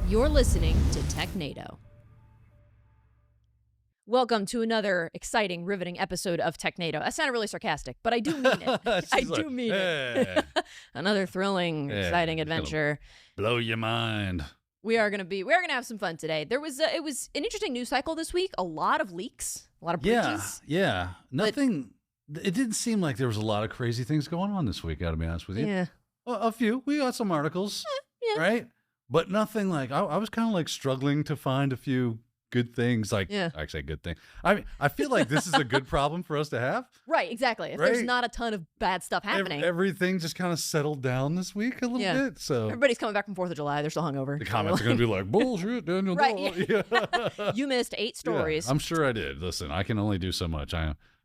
You're listening to Technado. Welcome to another exciting, riveting episode of Technado. I sounded really sarcastic, but I do mean it. I do mean it. Another thrilling, exciting adventure. Blow your mind. We are gonna have some fun today. It was an interesting news cycle this week. A lot of leaks, a lot of breaches. Yeah. Nothing. It didn't seem like there was a lot of crazy things going on this week. Gotta be honest with you. Yeah. A few. We got some articles. Yeah. Right. But nothing like I was kind of like struggling to find a few good things. Like, I say good thing. I feel like this is a good problem for us to have. Right. Exactly. If there's not a ton of bad stuff happening, everything just kind of settled down this week a little bit. So everybody's coming back from 4th of July. They're still hungover. The comments are going to be like, bullshit, Daniel. Right. Yeah. You missed 8 stories. Yeah, I'm sure I did. Listen, I can only do so much.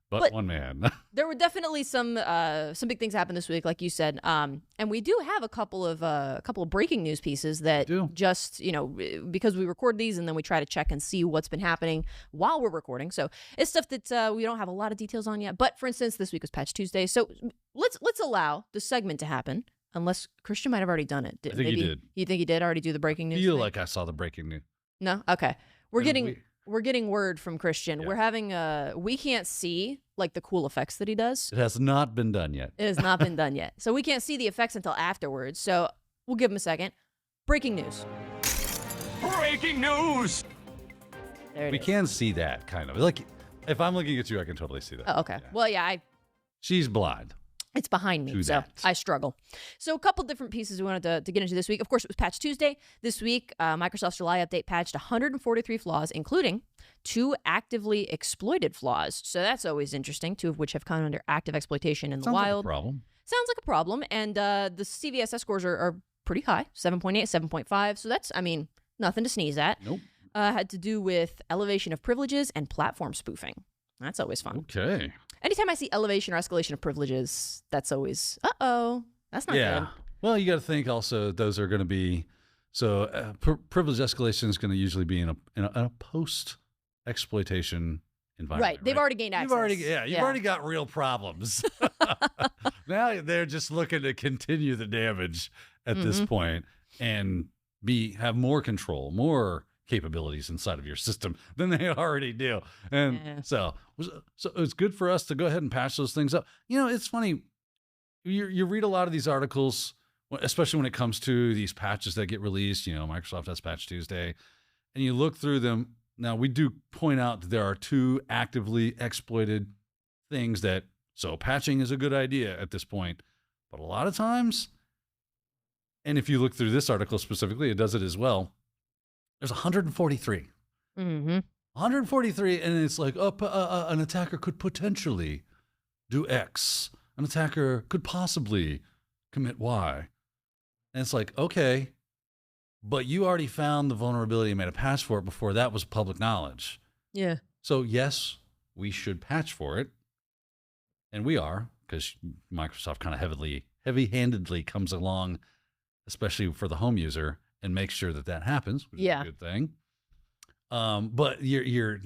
But one man. There were definitely some big things happen this week, like you said, and we do have a couple of breaking news pieces that just because we record these and then we try to check and see what's been happening while we're recording. So it's stuff that we don't have a lot of details on yet. But for instance, this week was Patch Tuesday, so let's allow the segment to happen. Unless Christian might have already done it. I think he did. You think he did already do the breaking news? I feel like I saw the breaking news. No, okay. We're getting word from Christian. Yeah. We're having we can't see like the cool effects that he does. It has not been done yet. It has not been done yet. So we can't see the effects until afterwards. So we'll give him a second. Breaking news. Breaking news. There we is. Can see that kind of. Like if I'm looking at you, I can totally see that. Oh, okay. Yeah. Well, yeah, she's blind. It's behind me, so I struggle. So a couple different pieces we wanted to get into this week. Of course, it was Patch Tuesday. This week, Microsoft's July update patched 143 flaws, including 2 actively exploited flaws. So that's always interesting, 2 of which have come under active exploitation in the wild. Sounds like a problem. And the CVSS scores are pretty high, 7.8, 7.5. So that's, nothing to sneeze at. Nope. Had to do with elevation of privileges and platform spoofing. That's always fun. Okay. Anytime I see elevation or escalation of privileges, that's always, that's not good. Well, you got to think also those are going to be, privilege escalation is going to usually be in a post-exploitation environment. Right. They've already gained access. You've already got real problems. Now they're just looking to continue the damage at this point and have more control, more capabilities inside of your system than they already do. And so it's good for us to go ahead and patch those things up. It's funny. You read a lot of these articles, especially when it comes to these patches that get released, Microsoft has Patch Tuesday, and you look through them. Now, we do point out that there are 2 actively exploited things so patching is a good idea at this point. But a lot of times, and if you look through this article specifically, it does it as well. There's 143. 143, and it's like an attacker could potentially do X. An attacker could possibly commit Y. And it's like, okay, but you already found the vulnerability and made a patch for it before that was public knowledge. Yeah. So yes, we should patch for it. And we are, because Microsoft kind of heavy-handedly comes along, especially for the home user, and make sure that happens, which is a good thing. But your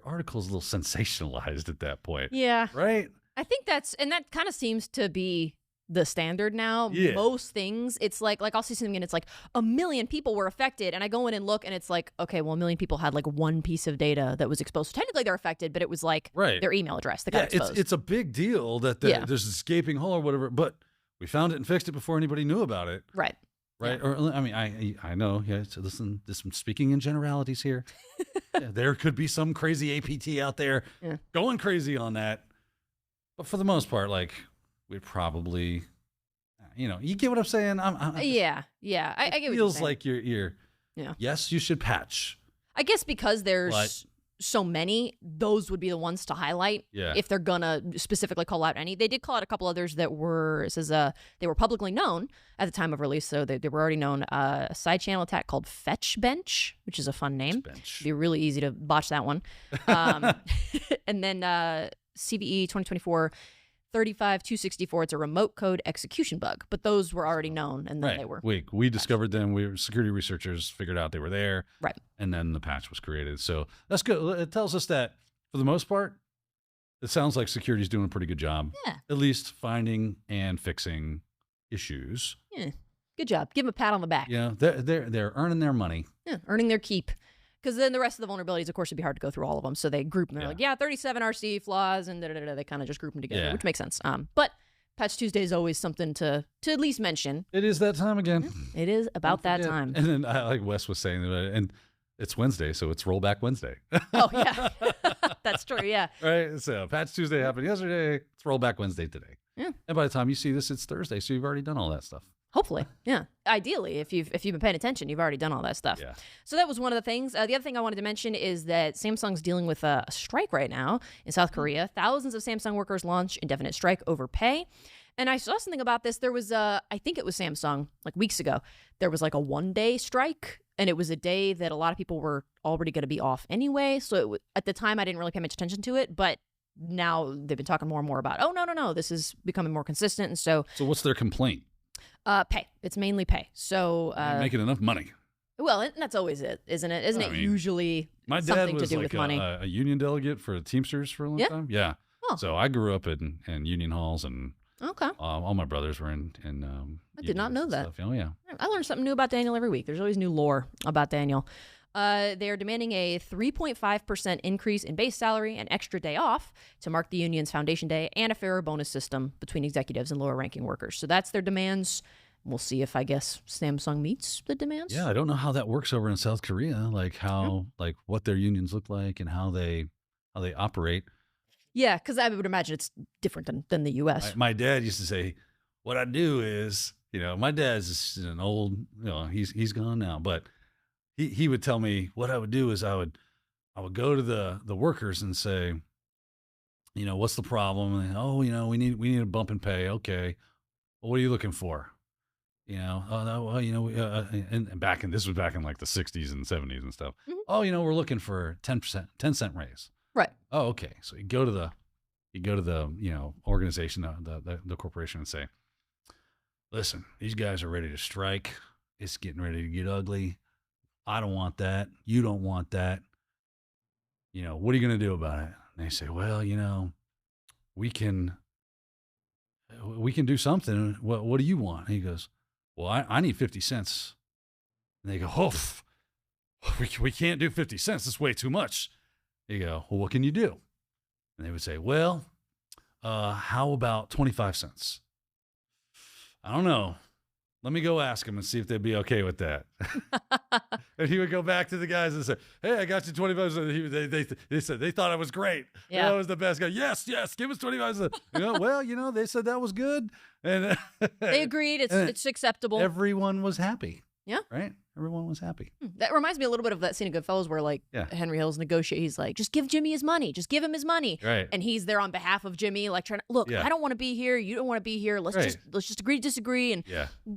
article is a little sensationalized at that point. Yeah. Right? I think that kind of seems to be the standard now. Yeah. Most things, it's like I'll see something and it's like 1 million people were affected, and I go in and look and it's like, okay, well, 1 million people had like one piece of data that was exposed. So technically they're affected, but it was like their email address that got exposed. It's a big deal that there's this gaping hole or whatever, but we found it and fixed it before anybody knew about it. Right. Right. Yeah. Or I know. Yeah. So listen, I'm speaking in generalities here. There could be some crazy APT out there going crazy on that. But for the most part, we'd probably, you get what I'm saying? I get what you're saying. It feels like you're yes, you should patch. I guess because there's so many, those would be the ones to highlight if they're gonna specifically call out any. They did call out a couple others that were, they were publicly known at the time of release, so they were already known. A side channel attack called Fetch Bench, which is a fun name. It'd be really easy to botch that one. And then CVE 2024 35264, it's a remote code execution bug, but those were already known, and then they were. We discovered them. We were security researchers, figured out they were there, right? And then the patch was created. So that's good. It tells us that for the most part, it sounds like security's doing a pretty good job. Yeah. At least finding and fixing issues. Yeah. Good job. Give them a pat on the back. You know, they're earning their money. Yeah, earning their keep. Because then the rest of the vulnerabilities, of course, would be hard to go through all of them. So they group them. They're like, 37 RC flaws, and they kind of just group them together, which makes sense. But Patch Tuesday is always something to at least mention. It is that time again. It is about that time. And then, like Wes was saying, and it's Wednesday, so it's Rollback Wednesday. Oh, yeah. That's true, yeah. Right? So Patch Tuesday happened yesterday. It's Rollback Wednesday today. Yeah. And by the time you see this, it's Thursday, so you've already done all that stuff. Hopefully, yeah. Ideally, if you've been paying attention, you've already done all that stuff. Yeah. So that was one of the things. The other thing I wanted to mention is that Samsung's dealing with a strike right now in South Korea. Thousands of Samsung workers launched indefinite strike over pay. And I saw something about this. There was I think it was Samsung, like weeks ago. There was like a 1-day strike, and it was a day that a lot of people were already going to be off anyway. So at the time, I didn't really pay much attention to it, but now they've been talking more and more about, no, this is becoming more consistent. And so what's their complaint? Pay. It's mainly pay. So making enough money. Well, and that's always it, isn't it? Isn't it usually my dad something was to do like with money? a union delegate for the Teamsters for a long time. Yeah. Oh. So I grew up in union halls, and all my brothers were in I did not know that. Stuff. Oh, yeah. I learn something new about Daniel every week. There's always new lore about Daniel. They are demanding a 3.5% increase in base salary and extra day off to mark the union's foundation day, and a fairer bonus system between executives and lower-ranking workers. So that's their demands. We'll see if, I guess, Samsung meets the demands. Yeah, I don't know how that works over in South Korea, like like what their unions look like and how they operate. Yeah, because I would imagine it's different than the U.S. My dad used to say, what I do is, my dad's an old, he's gone now, but he would tell me what I would do is I would go to the workers and say, what's the problem? And, we need a bump in pay. Okay. Well, what are you looking for? And this was back in like the 60s and 70s and stuff. Mm-hmm. Oh, we're looking for 10-cent raise. Right. Oh, okay. So you go to the organization, the corporation, and say, listen, these guys are ready to strike. It's getting ready to get ugly. I don't want that. You don't want that. What are you going to do about it? And they say, well, we can do something. What do you want? And he goes, well, I need 50 cents. And they go, we can't do 50 cents. That's way too much. You go, well, what can you do? And they would say, well, how about 25 cents? I don't know. Let me go ask them and see if they'd be okay with that. And he would go back to the guys and say, hey, I got you 25 cents. They said they thought I was great. Yeah. That was the best guy. Yes, give us 25 cents. They said that was good. And they agreed. It's acceptable. Everyone was happy. Yeah. Right? Everyone was happy. That reminds me a little bit of that scene of Goodfellas where Henry Hill's negotiate. He's like, just give Jimmy his money. Just give him his money. Right. And he's there on behalf of Jimmy, like trying to look, I don't want to be here. You don't want to be here. Let's just agree to disagree. And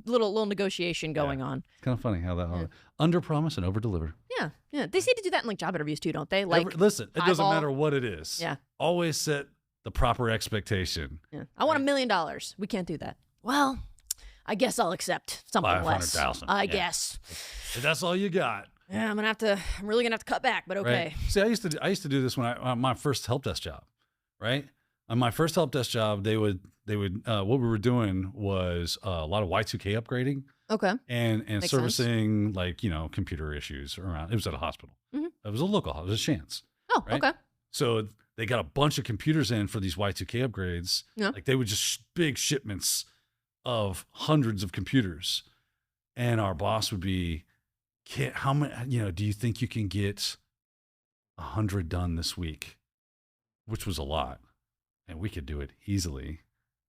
little negotiation going on. It's kind of funny how that under promise and over deliver. Yeah. Yeah. They seem to do that in like job interviews too, don't they? Like listen, it doesn't matter what it is. Yeah. Always set the proper expectation. Yeah. I want $1 million. We can't do that. Well, I guess I'll accept something less. 500,000. I guess. If that's all you got. Yeah, I'm really gonna have to cut back, but okay. Right. See, I used to do this when on my first help desk job, right? On my first help desk job, they would what we were doing was a lot of Y2K upgrading. Okay. And Makes servicing sense. Computer issues around. It was at a hospital. Mm-hmm. It was a local hospital. It was a chance. Oh, right? Okay. So they got a bunch of computers in for these Y2K upgrades. Yeah. Like they were just big shipments of hundreds of computers, and our boss would be, how many, do you think you can get 100 done this week? Which was a lot, and we could do it easily.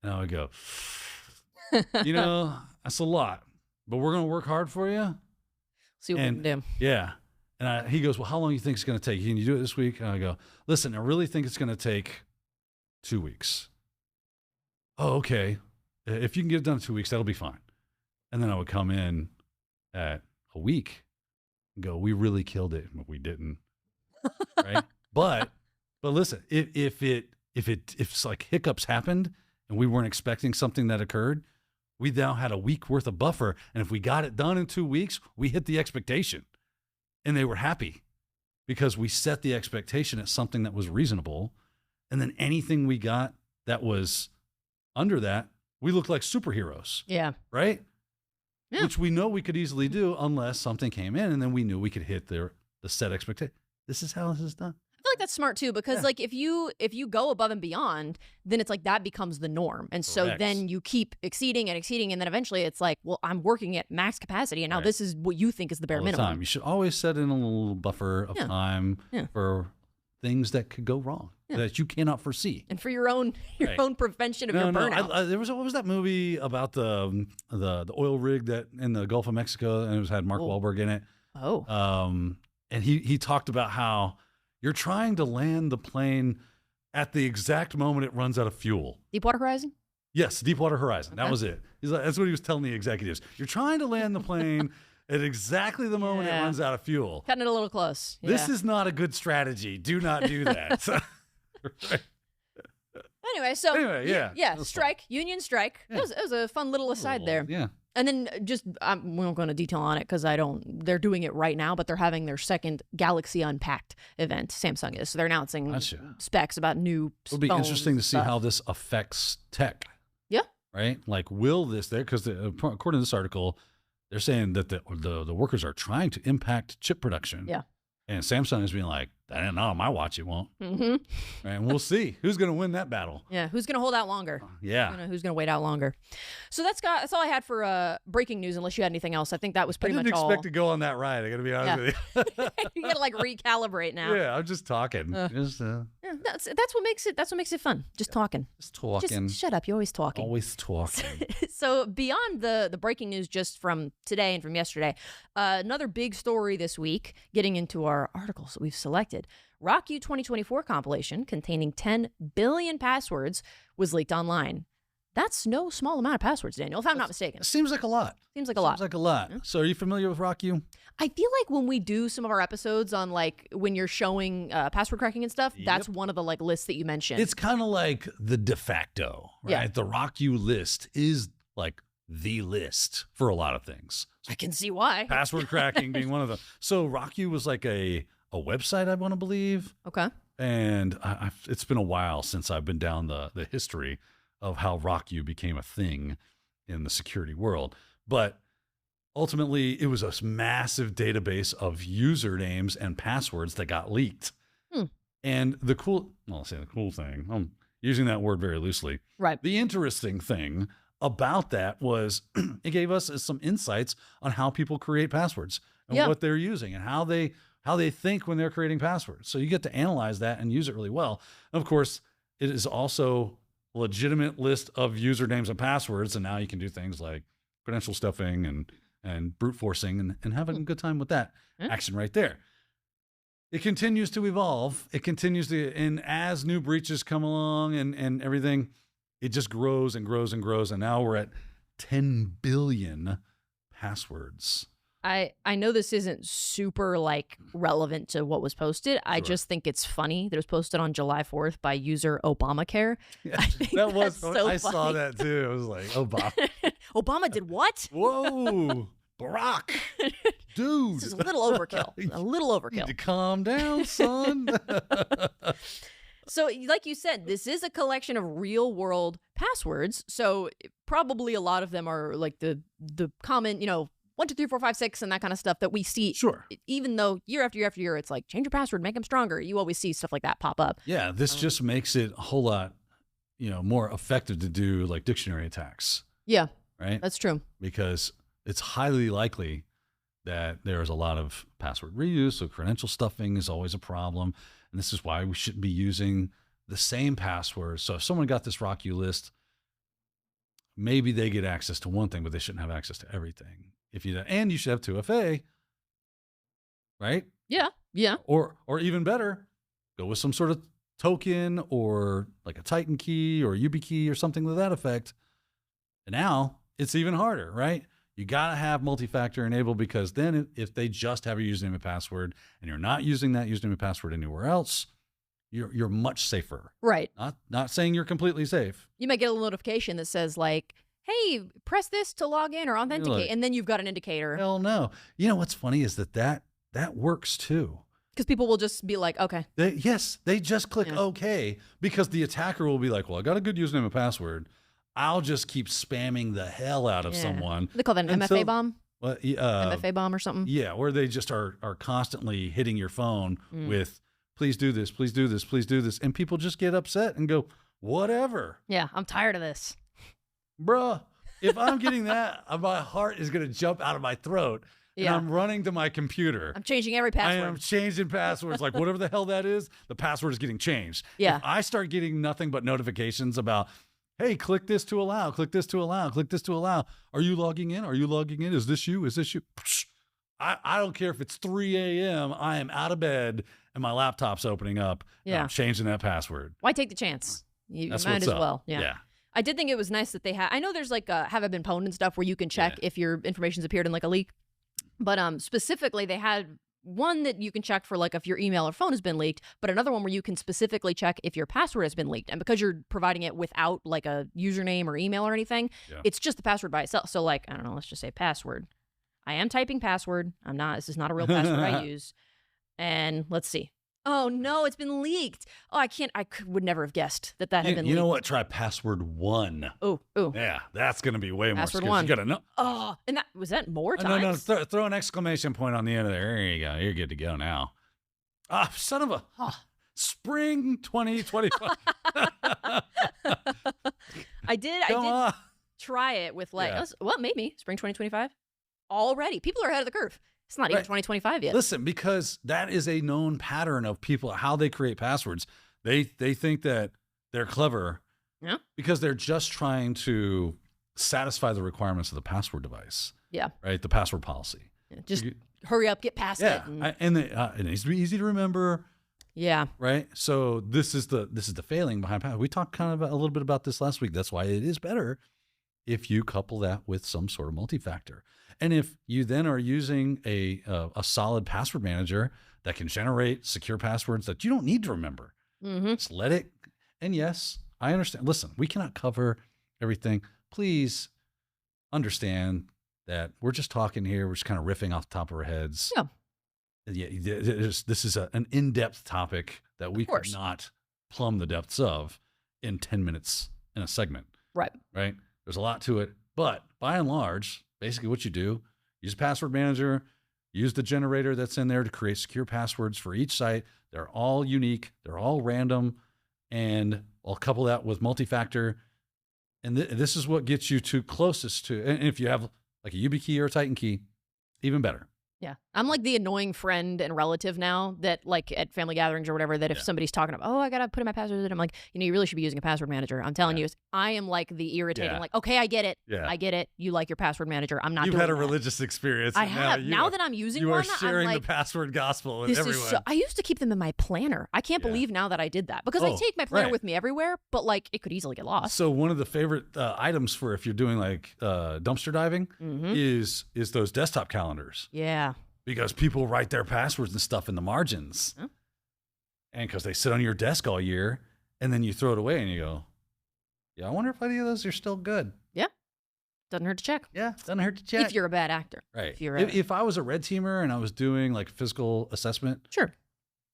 And I would go, that's a lot, but we're going to work hard for you. See what we can do. Yeah. And he goes, well, how long do you think it's going to take? Can you do it this week? And I go, listen, I really think it's going to take 2 weeks. Oh, okay. If you can get it done in 2 weeks, that'll be fine. And then I would come in at a week and go, we really killed it, but we didn't. Right. But listen, if it's like hiccups happened and we weren't expecting something that occurred, we now had a week worth of buffer. And if we got it done in 2 weeks, we hit the expectation. And they were happy because we set the expectation at something that was reasonable. And then anything we got that was under that, we looked like superheroes. Yeah. Right? which we know we could easily do unless something came in and then we knew we could hit the set expectation. This is how this is done. I feel like that's smart too, because like if you go above and beyond, then it's like that becomes the norm. And so then you keep exceeding, and then eventually it's like, well, I'm working at max capacity, and now this is what you think is the bare minimum. You should always set in a little buffer of time for things that could go wrong that you cannot foresee, and for your own prevention of your burnout. There was what was that movie about the oil rig that in the Gulf of Mexico, and it had Mark Wahlberg in it. And he talked about how you're trying to land the plane at the exact moment it runs out of fuel. Deepwater Horizon? Yes, Deepwater Horizon. That was it. He's like, that's what he was telling the executives. You're trying to land the plane at exactly the moment it runs out of fuel. Cutting it a little close. This is not a good strategy. Do not do that. Anyway, strike, union strike. It was a fun little aside there. Yeah. And then we won't go into detail on it because they're doing it right now, but they're having their second Galaxy Unpacked event. Samsung is. So they're announcing specs about new It'll be interesting to see how this affects tech. Yeah. Right? Like, will this there? Because according to this article, they're saying that the workers are trying to impact chip production. Yeah. And Samsung is being like, not on my watch, it won't. Mm-hmm. And we'll see who's going to win that battle. Yeah, who's going to hold out longer? Who's going to wait out longer? So that's all I had for breaking news. Unless you had anything else, I think that was pretty much all. I didn't expect to go on that ride. I got to be honest with you. You got to like recalibrate now. Yeah, I'm just talking. That's what makes it fun. Just talking. Just talking. Just shut up. You're always talking. Always talking. So beyond the breaking news just from today and from yesterday, another big story this week. Getting into our articles that we've selected. RockU 2024 compilation containing 10 billion passwords was leaked online. That's no small amount of passwords, Daniel, if I'm not mistaken. Seems like a lot. Seems like a lot. Yeah. So are you familiar with RockU? I feel like when we do some of our episodes on like when you're showing password cracking and stuff, that's one of the like lists that you mentioned. It's kind of like the de facto, right? Yeah. The RockU list is like the list for a lot of things. I can see why. Password cracking being one of them. So RockU was like a website, I want to believe. Okay. And it's been a while since I've been down the history of how RockU became a thing in the security world. But ultimately, it was a massive database of usernames and passwords that got leaked. And I'll say the cool thing, I'm using that word very loosely. Right. The interesting thing about that was it gave us some insights on how people create passwords and what they're using and how they think when they're creating passwords. So you get to analyze that and use it really well. And of course, it is also a legitimate list of usernames and passwords. And now you can do things like credential stuffing and brute forcing and having a good time with that action right there. It continues to evolve. It continues to, and as new breaches come along and everything, it just grows and grows and grows. And now we're at 10 billion passwords. I know this isn't super like relevant to what was posted. I just think it's funny that it was posted on July 4th by user Obamacare. Yeah, I saw that too. It was like, Obama. Obama did what? Whoa, Barack. Dude. This is a little overkill. A little overkill. You need to calm down, son. So like you said, this is a collection of real world passwords. So probably a lot of them are like the common, 1, 2, 3, 4, 5, 6, and that kind of stuff that we see. Sure. Even though year after year after year, it's like change your password, make them stronger. You always see stuff like that pop up. Yeah, this just makes it a whole lot, more effective to do like dictionary attacks. Yeah, right. That's true. Because it's highly likely that there is a lot of password reuse. So credential stuffing is always a problem, and this is why we shouldn't be using the same password. So if someone got this RockU list, maybe they get access to one thing, but they shouldn't have access to everything. And you should have 2FA, right? Yeah. Or even better, go with some sort of token or like a Titan key or a YubiKey or something to that effect. And now it's even harder, right? You got to have multi-factor enabled, because then if they just have a username and password and you're not using that username and password anywhere else, you're much safer. Right. Not saying you're completely safe. You might get a little notification that says like, hey, press this to log in or authenticate, and then you've got an indicator. Hell no. You know what's funny is that works too. Because people will just be like, okay. They just click okay, because the attacker will be like, well, I got a good username and password. I'll just keep spamming the hell out of someone. They call that an MFA bomb? Well, MFA bomb or something? Yeah, where they just are constantly hitting your phone with, please do this, please do this, please do this. And people just get upset and go, whatever. Yeah, I'm tired of this. Bruh, if I'm getting that, my heart is going to jump out of my throat. And I'm running to my computer. I'm changing every password. I am changing passwords. Like, whatever the hell that is, the password is getting changed. Yeah. If I start getting nothing but notifications about, hey, click this to allow, click this to allow, click this to allow. Are you logging in? Are you logging in? Is this you? Is this you? I don't care if it's 3 a.m. I am out of bed and my laptop's opening up. Yeah. And I'm changing that password. Why take the chance? You That's might what's as up. well. Yeah. I did think it was nice that they had. I know there's like have I been pwned and stuff where you can check if your information's appeared in like a leak. But specifically, they had one that you can check for like if your email or phone has been leaked, but another one where you can specifically check if your password has been leaked. And because you're providing it without like a username or email or anything, it's just the password by itself. So like, I don't know, let's just say password. I am typing password. I'm not. This is not a real password I use. And let's see. Oh no, it's been leaked. Oh, I can't. Would never have guessed that had been leaked. You know what? Try password 1. Oh. Yeah, that's going to be way password more. Password 1. You got to know. Oh, and that was that more times? No. Throw an exclamation point on the end of there. There you go. You're good to go now. Ah, son of a spring 2025. I did try it with like, maybe spring 2025 already. People are ahead of the curve. It's not even 2025 yet. Listen, because that is a known pattern of people, how they create passwords. They think that they're clever because they're just trying to satisfy the requirements of the password device. Yeah. Right? The password policy. Yeah, just hurry up, get past it. And it needs to be easy to remember. Yeah. Right? So this is the failing behind password. We talked kind of a little bit about this last week. That's why it is better if you couple that with some sort of multi-factor. And if you then are using a solid password manager that can generate secure passwords that you don't need to remember, just let it. And yes, I understand. Listen, we cannot cover everything. Please understand that we're just talking here. We're just kind of riffing off the top of our heads. Yeah. This is an in-depth topic that we could not plumb the depths of in 10 minutes in a segment. Right. There's a lot to it. But by and large, basically what you do, use a password manager, use the generator that's in there to create secure passwords for each site. They're all unique. They're all random. And I'll couple that with multi-factor. And this is what gets you to closest to, and if you have like a YubiKey or a Titan key, even better. Yeah. I'm like the annoying friend and relative now that like at family gatherings or whatever, that if somebody's talking about, I got to put in my password, and I'm like, you really should be using a password manager. I'm telling you, I am like the irritating, like, okay, I get it. Yeah. I get it. You like your password manager. I'm not doing that. You've had a religious experience. I have. Now that I'm using one, you are sharing the password gospel with everyone. I used to keep them in my planner. I can't believe now that I did that because I take my planner with me everywhere, but like it could easily get lost. So one of the favorite items for if you're doing like dumpster diving is those desktop calendars. Yeah. Because people write their passwords and stuff in the margins. And because they sit on your desk all year, and then you throw it away and you go, I wonder if any of those are still good. Yeah. Doesn't hurt to check. Yeah, doesn't hurt to check. If you're a bad actor. Right. If I was a red teamer and I was doing like physical assessment,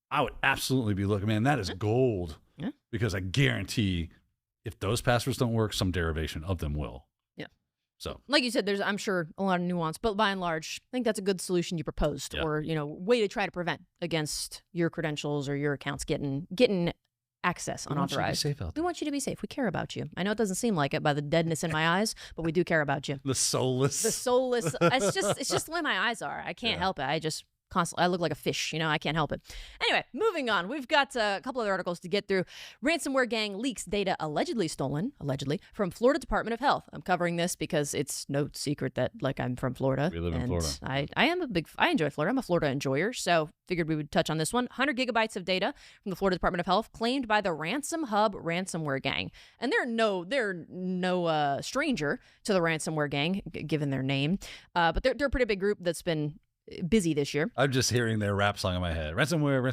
I would absolutely be looking, man, that is gold. Yeah. Because I guarantee if those passwords don't work, some derivation of them will. So, like you said, there's, I'm sure, a lot of nuance, but by and large, I think that's a good solution you proposed, or way to try to prevent against your credentials or your accounts getting access unauthorized. We want you to be safe. We care about you. I know it doesn't seem like it by the deadness in my eyes, but we do care about you. The soulless. It's just the way my eyes are. I can't help it. I just constantly, I look like a fish, I can't help it. Anyway, moving on. We've got a couple other articles to get through. Ransomware gang leaks data allegedly stolen from Florida Department of Health. I'm covering this because it's no secret that I'm from Florida. We live in Florida. I enjoy Florida. I'm a Florida enjoyer, so figured we would touch on this one. 100 gigabytes of data from the Florida Department of Health claimed by the Ransom Hub ransomware gang. And they're no stranger to the ransomware gang, given their name. But they're a pretty big group that's been busy this year. I'm just hearing their rap song in my head. Ransomware.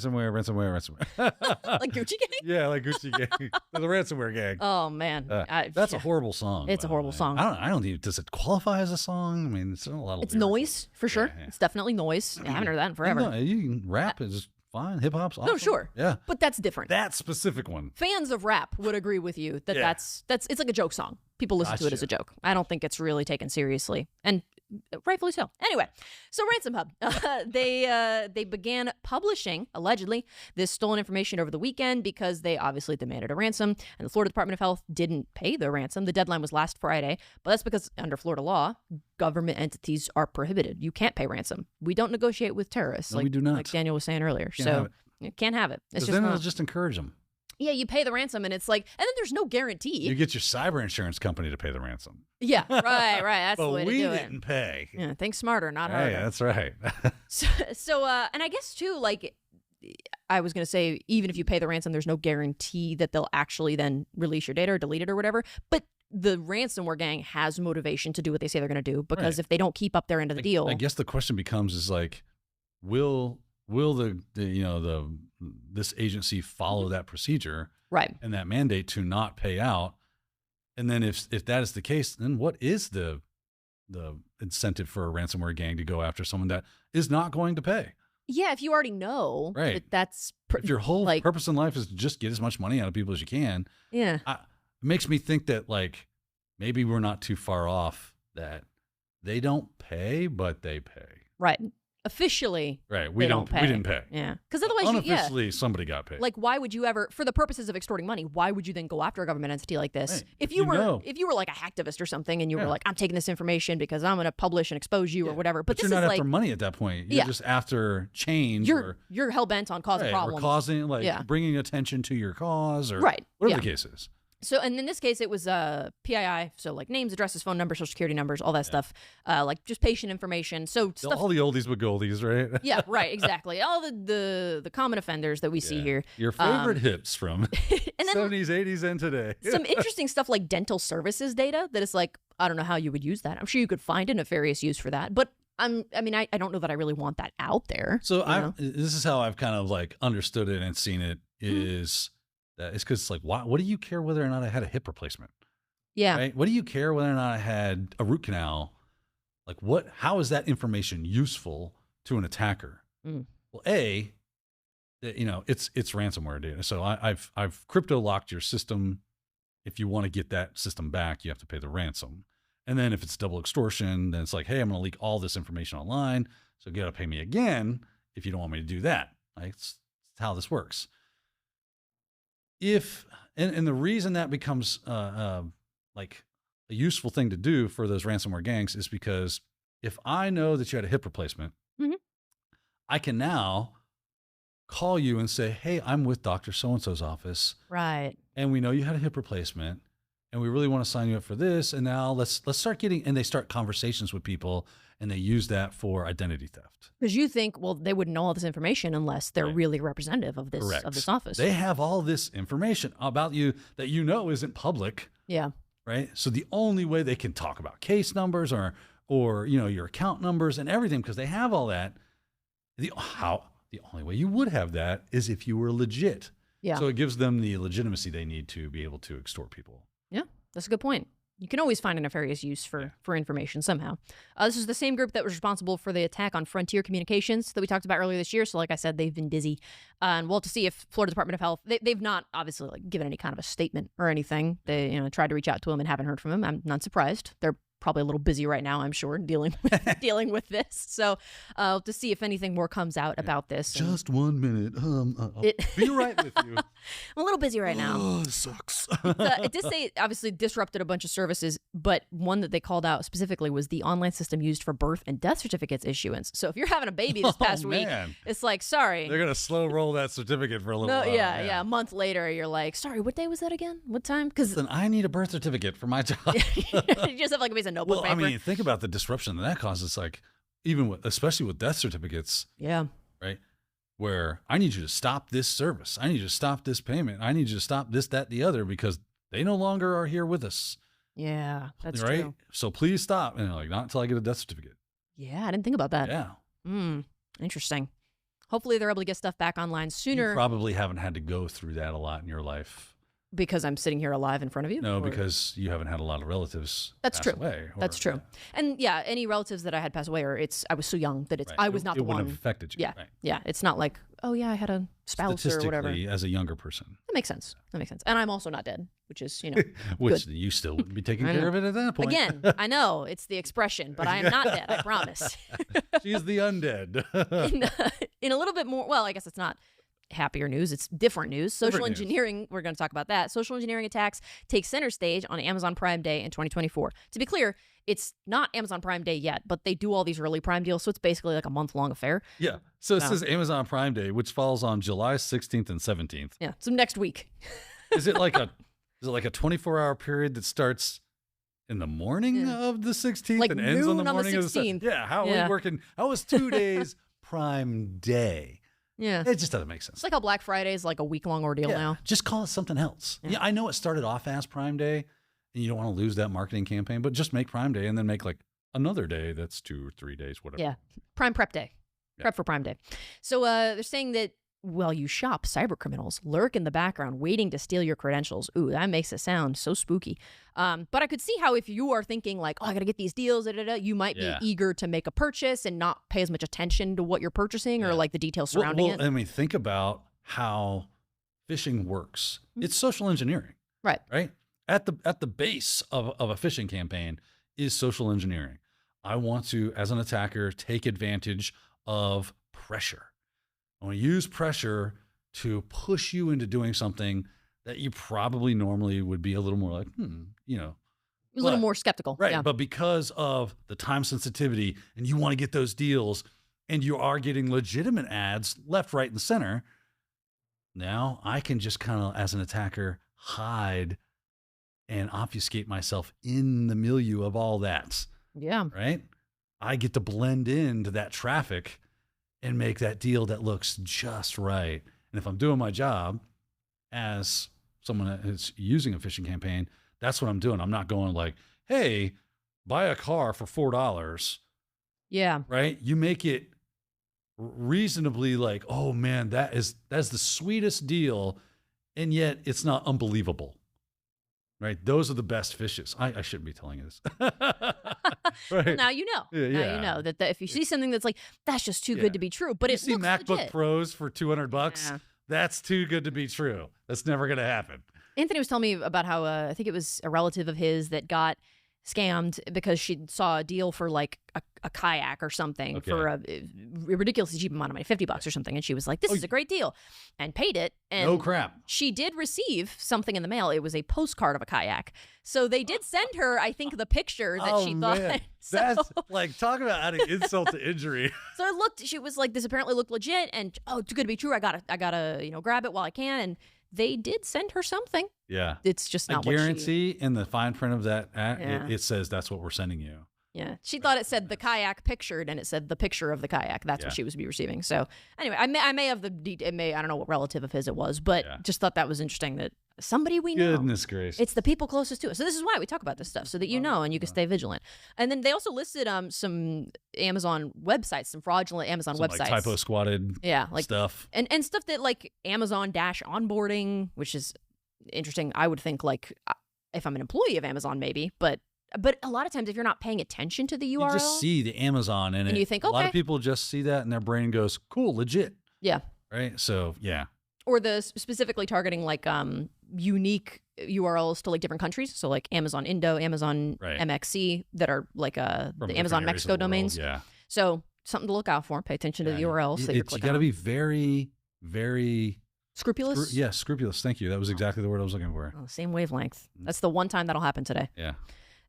Like Gucci Gang? Yeah, like Gucci Gang. The ransomware gang. Oh, man. That's a horrible song. It's a horrible song. I don't even, does it qualify as a song? I mean, it's not a lot of It's noise, for sure. Yeah. It's definitely noise. I haven't heard that in forever. No, you can rap is fine. Hip hop's awesome. No, sure. Yeah. But that's different. That specific one. Fans of rap would agree with you that it's like a joke song. people listen to it as a joke. I don't think it's really taken seriously, and rightfully so. Anyway, so Ransom Hub, they began publishing, allegedly, this stolen information over the weekend because they obviously demanded a ransom, and the Florida Department of Health didn't pay the ransom. The deadline was last Friday, but that's because under Florida law, government entities are prohibited. You can't pay ransom. We don't negotiate with terrorists. No, we do not. Like Daniel was saying earlier. So you can't have it. It's just then not. it'll just encourage them. Yeah, you pay the ransom, and it's like, and then there's no guarantee. You get your cyber insurance company to pay the ransom. Yeah, right. That's but the way to do it. we didn't pay. Yeah, think smarter, not harder. Yeah, that's right. So, and I guess too, like, I was gonna say, even if you pay the ransom, there's no guarantee that they'll actually then release your data or delete it or whatever. But the ransomware gang has motivation to do what they say they're gonna do, because if they don't keep up their end of the deal, I guess the question becomes is like, will this agency follow that procedure, right, and that mandate to not pay out? And then if that is the case, then what is the incentive for a ransomware gang to go after someone that is not going to pay? Yeah, if you already know that's if your whole purpose in life is to just get as much money out of people as you can. Yeah, it makes me think that like maybe we're not too far off, that they don't pay, but they pay. Right. Officially, we didn't pay. Yeah, because otherwise, unofficially, somebody got paid. Like, why would you ever, for the purposes of extorting money, why would you then go after a government entity like this? Right. If you were like a hacktivist or something, and you were like, I'm taking this information because I'm going to publish and expose you or whatever. But this you're not is after money at that point. You're just after change. You're hell bent on causing problems, or causing bringing attention to your cause, or whatever the case is. So, and in this case, it was PII, so like names, addresses, phone numbers, social security numbers, all that stuff, like just patient information. So stuff, all the oldies but goldies, right? Yeah, right, exactly. All the common offenders that we see here. Your favorite hits from 70s, 80s, and today. Some interesting stuff like dental services data that is like, I don't know how you would use that. I'm sure you could find a nefarious use for that, but I don't know that I really want that out there. So this is how I've kind of like understood it and seen it is. It's because it's like, what do you care whether or not I had a hip replacement? Yeah. Right? What do you care whether or not I had a root canal? Like, how is that information useful to an attacker? Well, it's ransomware data. So I've crypto locked your system. If you want to get that system back, you have to pay the ransom. And then if it's double extortion, then it's like, hey, I'm going to leak all this information online, so you got to pay me again if you don't want me to do that. Like, it's how this works. And the reason that becomes like a useful thing to do for those ransomware gangs is because if I know that you had a hip replacement, I can now call you and say, hey, I'm with Dr. So-and-so's office. Right. And we know you had a hip replacement, and we really want to sign you up for this. And now let's start and they start conversations with people, and they use that for identity theft. Because you think, well, they wouldn't know all this information unless they're really representative of this office. They have all this information about you that isn't public. Yeah. Right. So the only way they can talk about case numbers or your account numbers and everything, because they have all that. The only way you would have that is if you were legit. Yeah. So it gives them the legitimacy they need to be able to extort people. Yeah, that's a good point. You can always find a nefarious use for information somehow. This is the same group that was responsible for the attack on Frontier Communications that we talked about earlier this year. So like I said, they've been busy. And we'll have to see if Florida Department of Health, they've not obviously given any kind of a statement or anything. They tried to reach out to him and haven't heard from him. I'm not surprised. They're probably a little busy right now, I'm sure, dealing with this. So to see if anything more comes out about this. Just 1 minute. I'll be right with you. I'm a little busy right now. Oh, it sucks. It did say it obviously disrupted a bunch of services, but one that they called out specifically was the online system used for birth and death certificates issuance. So if you're having a baby this past week, it's like, sorry. They're going to slow roll that certificate for a little while. Yeah. A month later, you're like, sorry, what day was that again? What time? Because I need a birth certificate for my job. You just have like a piece of notebook paper. I mean, think about the disruption that causes. Like, especially with death certificates. Yeah. Right. Where I need you to stop this service. I need you to stop this payment. I need you to stop this, that, the other, because they no longer are here with us. Yeah, that's right. True. So please stop. And they're like, not until I get a death certificate. Yeah, I didn't think about that. Yeah. Interesting. Hopefully they're able to get stuff back online sooner. You probably haven't had to go through that a lot in your life. Because I'm sitting here alive in front of you? No, because you haven't had a lot of relatives pass away. That's true. And yeah, any relatives that I had pass away, or I was so young that I was not the one. It wouldn't have affected you. Yeah. Right. Yeah. It's not like, oh yeah, I had a spouse or whatever. As a younger person. That makes sense. And I'm also not dead, which is, which good. You still wouldn't be taking care of it at that point. Again, I know it's the expression, but I am not dead, I promise. She's the undead. in a little bit more, well, I guess it's not happier news. It's different news. Social engineering, we're going to talk about that. Social engineering attacks take center stage on Amazon Prime Day in 2024. To be clear, it's not Amazon Prime Day yet, but they do all these early Prime deals, so it's basically like a month-long affair. Yeah. So it says Amazon Prime Day, which falls on July 16th and 17th. Yeah. So next week. Is it like a 24-hour period that starts in the morning of the 16th and ends on the morning of the 16th? Yeah. How are we working? How was 2 days Prime Day? Yeah. It just doesn't make sense. It's like how Black Friday is like a week-long ordeal now. Just call it something else. Yeah, I know it started off as Prime Day, and you don't want to lose that marketing campaign, but just make Prime Day and then make like another day that's 2 or 3 days, whatever. Yeah. Prime Prep Day. Prep for Prime Day. So they're saying that while you shop, cyber criminals lurk in the background waiting to steal your credentials. Ooh, that makes it sound so spooky. But I could see how if you are thinking like, oh, I got to get these deals, you might be eager to make a purchase and not pay as much attention to what you're purchasing or like the details surrounding it. I mean, think about how phishing works. It's social engineering. Right. Right? At the base of a phishing campaign is social engineering. I want to, as an attacker, take advantage of pressure. I want to use pressure to push you into doing something that you probably normally would be a little more like, a little more skeptical. Right. Yeah. But because of the time sensitivity and you want to get those deals and you are getting legitimate ads left, right, and center, now I can just kind of, as an attacker, hide and obfuscate myself in the milieu of all that. Yeah. Right? I get to blend into that traffic and make that deal that looks just right. And if I'm doing my job as someone that's using a phishing campaign, that's what I'm doing. I'm not going like, hey, buy a car for $4. Yeah. Right? You make it reasonably like, oh man, that's the sweetest deal. And yet it's not unbelievable. Right? Those are the best fishes. I shouldn't be telling you this. Right. Well, now you know. Yeah. Now you know that if you see something that's like, that's just too good to be true, but it looks MacBook legit. Pros for $200. That's too good to be true. That's never going to happen. Anthony was telling me about how I think it was a relative of his that got scammed because she saw a deal for like a kayak or something for a ridiculously cheap amount of money, $50 or something. And she was like, this is a great deal, and paid it. And no crap. She did receive something in the mail. It was a postcard of a kayak. So they did send her, I think, the picture that she thought. Man. So, that's like, talk about adding insult to injury. So it looked, she was like, this apparently looked legit, and too good to be true. I gotta grab it while I can. And they did send her something. Yeah. It's just not what she... I guarantee in the fine print of that ad, it says that's what we're sending you. Yeah. She thought it said the kayak pictured, and it said the picture of the kayak. That's what she was receiving. So anyway, I may have I don't know what relative of his it was, but just thought that was interesting that somebody we know. Goodness gracious. It's the people closest to us. So this is why we talk about this stuff, so that you know and you can stay vigilant. And then they also listed some Amazon websites, some fraudulent Amazon websites. Like typo squatted stuff. And stuff that like Amazon onboarding, which is interesting. I would think like if I'm an employee of Amazon maybe, but a lot of times if you're not paying attention to the URL. You just see the Amazon in it. And you think, okay. A lot of people just see that and their brain goes, cool, legit. Yeah. Right? So, yeah. Or the specifically targeting like unique URLs to like different countries. So like Amazon Indo, Amazon MXC that are like the Amazon Mexico domains. Yeah. So something to look out for. Pay attention to the URLs that you're clicking You got to on. be very, very... Scrupulous? Yes, scrupulous. Thank you. That was exactly the word I was looking for. Oh, same wavelength. That's the one time that'll happen today. Yeah.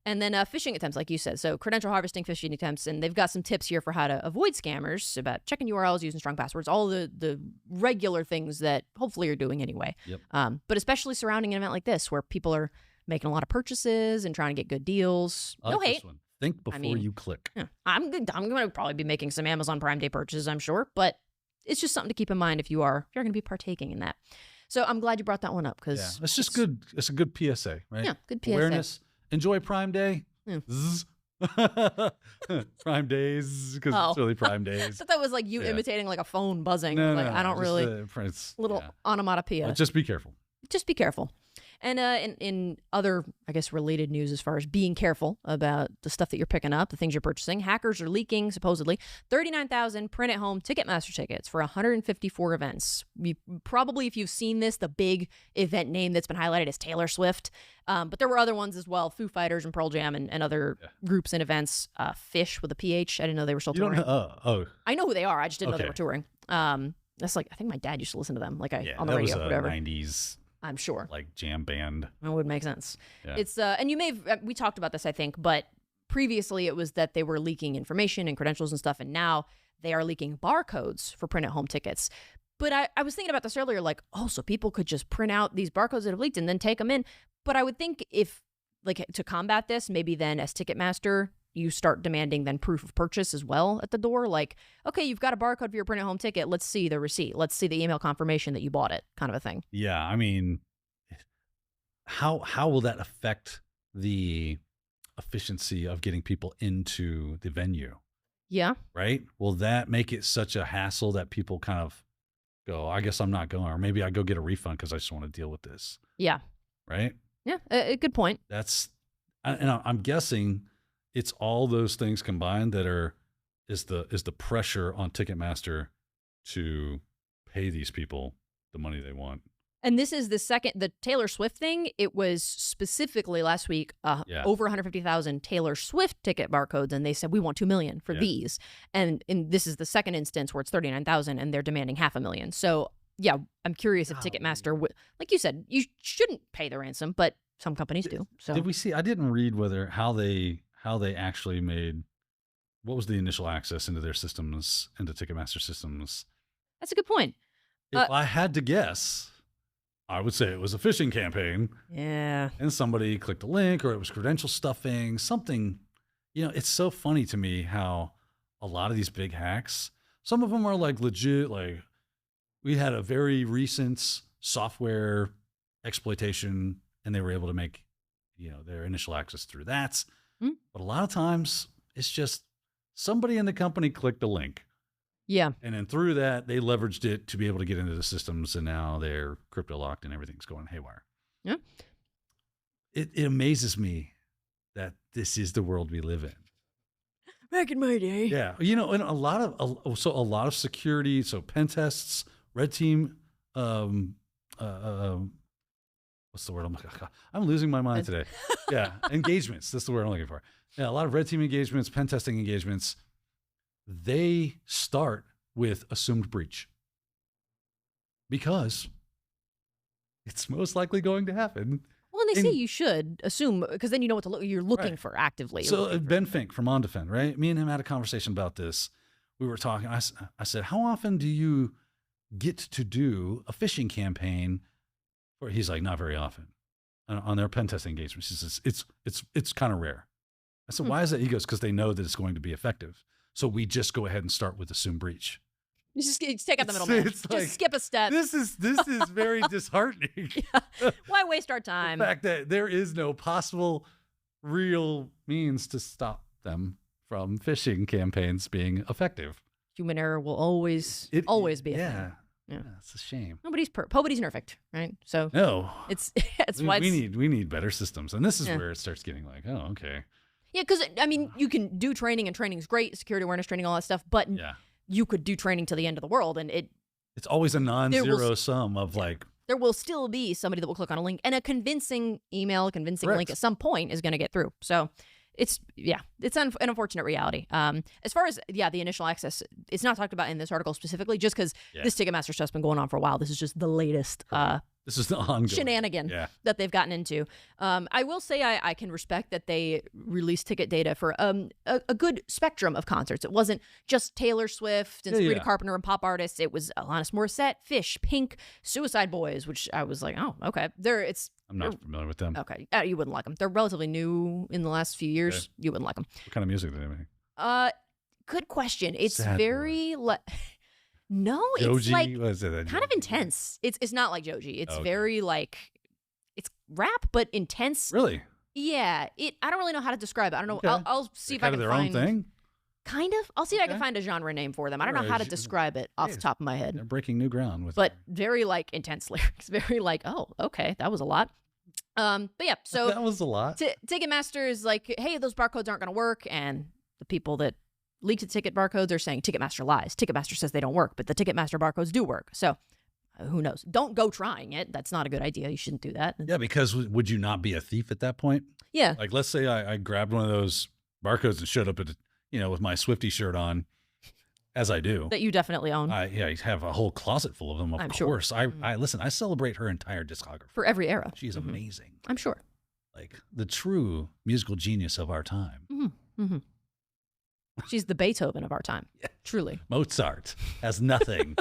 And then phishing attempts, like you said. So credential harvesting, phishing attempts, and they've got some tips here for how to avoid scammers, about checking URLs, using strong passwords, all the regular things that hopefully you're doing anyway. Yep. But especially surrounding an event like this where people are making a lot of purchases and trying to get good deals. No hate. This one. Think before you click. Yeah, I'm going to probably be making some Amazon Prime Day purchases, I'm sure, but it's just something to keep in mind if you're going to be partaking in that. So I'm glad you brought that one up because it's just good. It's a good PSA, right? Yeah, good PSA. Awareness. Enjoy Prime Day. Yeah. Prime Days, because it's really Prime Days. I thought that was like you imitating like a phone buzzing. No, I don't really. It's little onomatopoeia. But just be careful. Just be careful. And in other, I guess, related news as far as being careful about the stuff that you're picking up, the things you're purchasing, hackers are leaking, supposedly, 39,000 print-at-home Ticketmaster tickets for 154 events. Probably, if you've seen this, the big event name that's been highlighted is Taylor Swift. But there were other ones as well, Foo Fighters and Pearl Jam and other groups and events. Fish with a PH. I didn't know they were still touring. I know who they are. I just didn't know they were touring. That's like, I think my dad used to listen to them, like on the radio, whatever. 90s, I'm sure, like jam band. That would make sense. Yeah. It's and you may have, we talked about this, I think, but previously it was that they were leaking information and credentials and stuff, and now they are leaking barcodes for print-at-home tickets. But I was thinking about this earlier, like, oh, so people could just print out these barcodes that have leaked and then take them in. But I would think if, like, to combat this, maybe then as Ticketmaster, you start demanding then proof of purchase as well at the door. Like, okay, you've got a barcode for your print-at-home ticket. Let's see the receipt. Let's see the email confirmation that you bought it, kind of a thing. Yeah, I mean, how will that affect the efficiency of getting people into the venue? Yeah. Right? Will that make it such a hassle that people kind of go, I guess I'm not going, or maybe I go get a refund because I just want to deal with this? Yeah. Right? Yeah, a good point. I'm guessing it's all those things combined that is the pressure on Ticketmaster to pay these people the money they want. And this is the Taylor Swift thing. It was specifically last week over 150,000 Taylor Swift ticket barcodes, and they said we want 2 million for these. And this is the second instance where it's 39,000, and they're demanding 500,000. So yeah, I'm curious if Ticketmaster would, like you said, you shouldn't pay the ransom, but some companies do. So did we see? I didn't read how they actually made, what was the initial access into their systems, into Ticketmaster systems? That's a good point. If I had to guess, I would say it was a phishing campaign. Yeah. And somebody clicked a link, or it was credential stuffing, something. It's so funny to me how a lot of these big hacks, some of them are like legit, like we had a very recent software exploitation and they were able to make, their initial access through that. But a lot of times it's just somebody in the company clicked a link. Yeah. And then through that, they leveraged it to be able to get into the systems, and now they're crypto locked and everything's going haywire. Yeah. It amazes me that this is the world we live in. Back in my day. Yeah. And a lot of security, so pen tests, red team, what's the word? I'm losing my mind today. Yeah. Engagements. That's the word I'm looking for. Yeah. A lot of red team engagements, pen testing engagements, they start with assumed breach because it's most likely going to happen. Well, and they say you should assume, because then you know what you're looking for actively. So Ben Fink from OnDefend, right? Me and him had a conversation about this. We were talking. I said, how often do you get to do a phishing campaign? He's like, not very often. On their pen testing engagements, he says it's kind of rare. I said, why is that? He goes, because they know that it's going to be effective. So we just go ahead and start with assume breach. You just take out the middleman. Just skip a step. This is very disheartening. Yeah. Why waste our time? The fact that there is no possible real means to stop them from phishing campaigns being effective. Human error will always be a thing. Yeah, it's a shame. Nobody's perfect, right? So no, it's why we need better systems, and this is where it starts getting like, oh, okay. Yeah, because I mean, you can do training, and training's great, security awareness training, all that stuff, but you could do training to the end of the world, and it's always a non-zero sum of like. There will still be somebody that will click on a link, and a convincing email, link at some point is going to get through. So it's an unfortunate reality. As far as the initial access, it's not talked about in this article specifically, just because this Ticketmaster stuff's been going on for a while. This is just the latest. This is the ongoing shenanigan that they've gotten into. I will say I can respect that they released ticket data for a good spectrum of concerts. It wasn't just Taylor Swift and Sabrina Carpenter and pop artists. It was Alanis Morissette, Fish, Pink, Suicide Boys, which I was like, oh, okay. I'm not familiar with them. Okay, you wouldn't like them. They're relatively new in the last few years. Okay. You wouldn't like them. What kind of music do they make? Good question. It's very... No, Joji? It's like kind of intense. It's not like Joji. It's very like, it's rap, but intense. Really? Yeah. I don't really know how to describe it. I don't know. Okay. I'll see if I can their find own thing. Kind of. I'll see if I can find a genre name for them. I don't know how to describe it off the top of my head. They're breaking new ground with. But very like intense lyrics. Very like, oh, okay, that was a lot. But yeah, so that was a lot. Ticketmaster is like, hey, those barcodes aren't going to work. And the people that leaked the ticket barcodes are saying Ticketmaster lies. Ticketmaster says they don't work, but the Ticketmaster barcodes do work. So who knows? Don't go trying it. That's not a good idea. You shouldn't do that. Yeah, because would you not be a thief at that point? Yeah. Like, let's say I grabbed one of those barcodes and showed up at, with my Swifty shirt on, as I do. That you definitely own. I have a whole closet full of them, of course. Sure. I listen, I celebrate her entire discography. For every era. She's amazing. I'm sure. Like the true musical genius of our time. She's the Beethoven of our time. Yeah. Truly. Mozart has nothing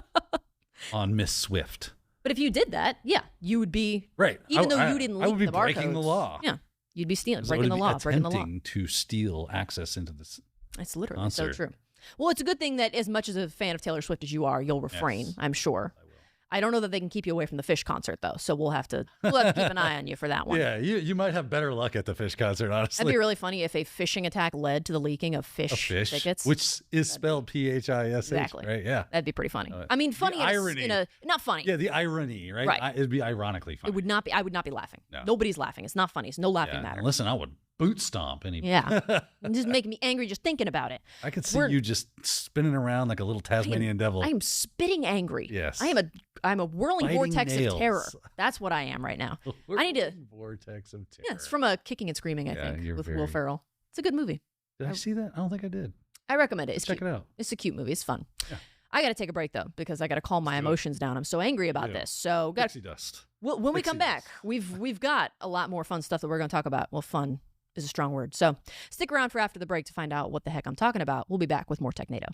on Miss Swift. But if you did that, yeah, you would be right. Even though you didn't leak the barcodes. I would be breaking the law. Yeah, you'd be breaking the law, to steal access into this. It's literally concert. so true. Well, it's a good thing that as much as a fan of Taylor Swift as you are, you'll refrain. Yes, I'm sure. I don't know that they can keep you away from the Fish concert, though, so we'll have to keep an eye on you for that one. Yeah, you might have better luck at the Fish concert, honestly. That'd be really funny if a phishing attack led to the leaking of Fish tickets. Which is spelled PHISH, exactly. Right? Yeah. That'd be pretty funny. I mean, funny irony. Not funny. Yeah, the irony, right? Right. It'd be ironically funny. It would not be. I would not be laughing. No. Nobody's laughing. It's not funny. It's no laughing matter. Listen, I would boot stomp anybody. Yeah. Just making me angry just thinking about it. I could see you just spinning around like a little Tasmanian devil. I am spitting angry. Yes. I'm a whirling vortex nails. of terror. That's what I am right now. I need to vortex of terror. Yeah, it's from a Kicking and Screaming, I think, with Will Ferrell. It's a good movie. Did I see that? I don't think I did. I recommend it. Check it out. It's a cute movie. It's fun. Yeah. I got to take a break though because I got to calm my emotions down. I'm so angry about this. So Pixie dust. When we come back, we've got a lot more fun stuff that we're going to talk about. Well, fun is a strong word. So stick around for after the break to find out what the heck I'm talking about. We'll be back with more Technado.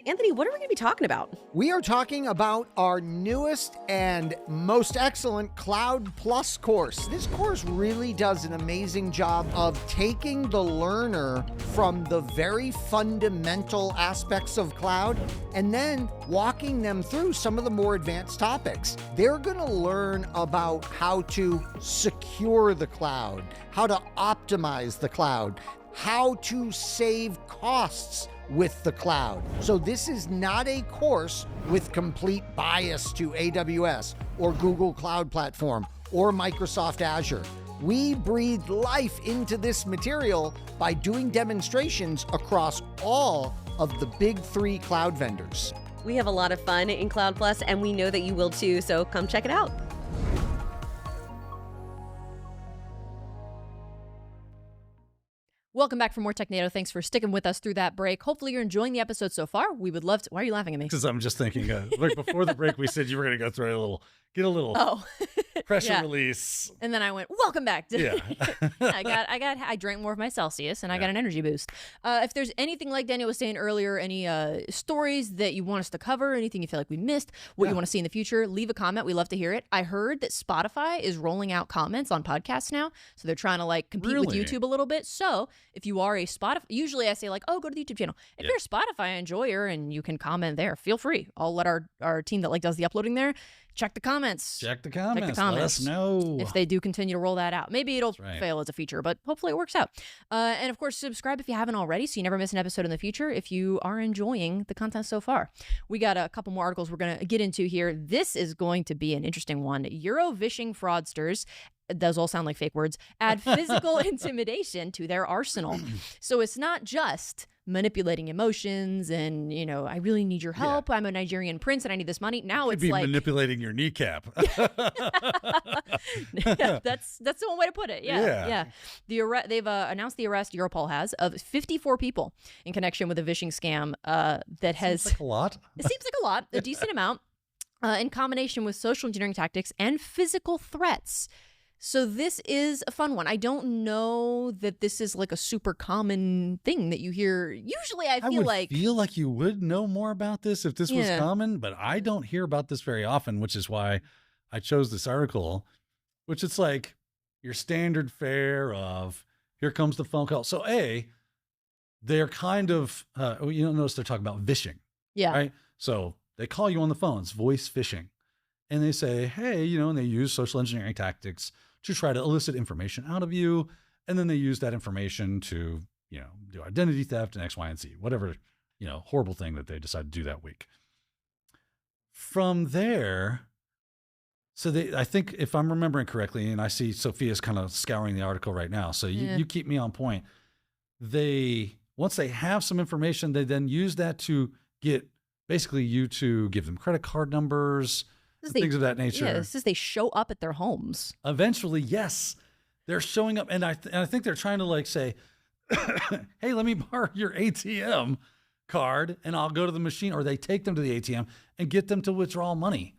Anthony, what are we going to be talking about? We are talking about our newest and most excellent Cloud Plus course. This course really does an amazing job of taking the learner from the very fundamental aspects of cloud and then walking them through some of the more advanced topics. They're going to learn about how to secure the cloud, how to optimize the cloud, how to save costs with the cloud. So this is not a course with complete bias to AWS or Google Cloud Platform or Microsoft Azure. We breathed life into this material by doing demonstrations across all of the big 3 cloud vendors. We have a lot of fun in Cloud Plus, and we know that you will too, so come check it out. Welcome back for more Technado. Thanks for sticking with us through that break. Hopefully you're enjoying the episode so far. We would love to. Why are you laughing at me? Because I'm just thinking, like before the break, we said you were going to go through get a little pressure release. And then I went, welcome back. Yeah. I drank more of my Celsius and I got an energy boost. If there's anything like Daniel was saying earlier, any stories that you want us to cover, anything you feel like we missed, what you want to see in the future, leave a comment. We love to hear it. I heard that Spotify is rolling out comments on podcasts now. So they're trying to compete with YouTube a little bit. So if you are a Spotify, usually I say oh, go to the YouTube channel. If you're a Spotify enjoyer and you can comment there, feel free. I'll let our team that does the uploading there check the comments. Check the comments. Let us know if they do continue to roll that out. Maybe it'll fail as a feature, but hopefully it works out. And of course, subscribe if you haven't already so you never miss an episode in the future if you are enjoying the content so far. We got a couple more articles we're going to get into here. This is going to be an interesting one. Vishing fraudsters, those all sound like fake words, add physical intimidation to their arsenal. So it's not just manipulating emotions and, I really need your help. I'm a Nigerian prince and I need this money. Now it's manipulating your kneecap. That's the one way to put it. Yeah. They've announced the arrest, Europol has, of 54 people in connection with a vishing scam that has... Seems like a lot. It seems like a lot, a decent amount, in combination with social engineering tactics and physical threats. So this is a fun one. I don't know that this is a super common thing that you hear. Usually I feel like you would know more about this if this was common, but I don't hear about this very often, which is why I chose this article, which it's your standard fare of here comes the phone call. So they're kind of, notice they're talking about vishing. Yeah. Right. So they call you on the phone. It's voice phishing. And they say, hey, and they use social engineering tactics to try to elicit information out of you. And then they use that information to, do identity theft and X, Y, and Z, whatever, horrible thing that they decide to do that week. From there, So I think if I'm remembering correctly, and I see Sophia's kind of scouring the article right now, so you keep me on point. Once they have some information, they then use that to get basically you to give them credit card numbers, things of that nature. Yeah, this is they show up at their homes. Eventually, yes, they're showing up, and I think they're trying to like say, "Hey, let me borrow your ATM card, and I'll go to the machine," or they take them to the ATM and get them to withdraw money.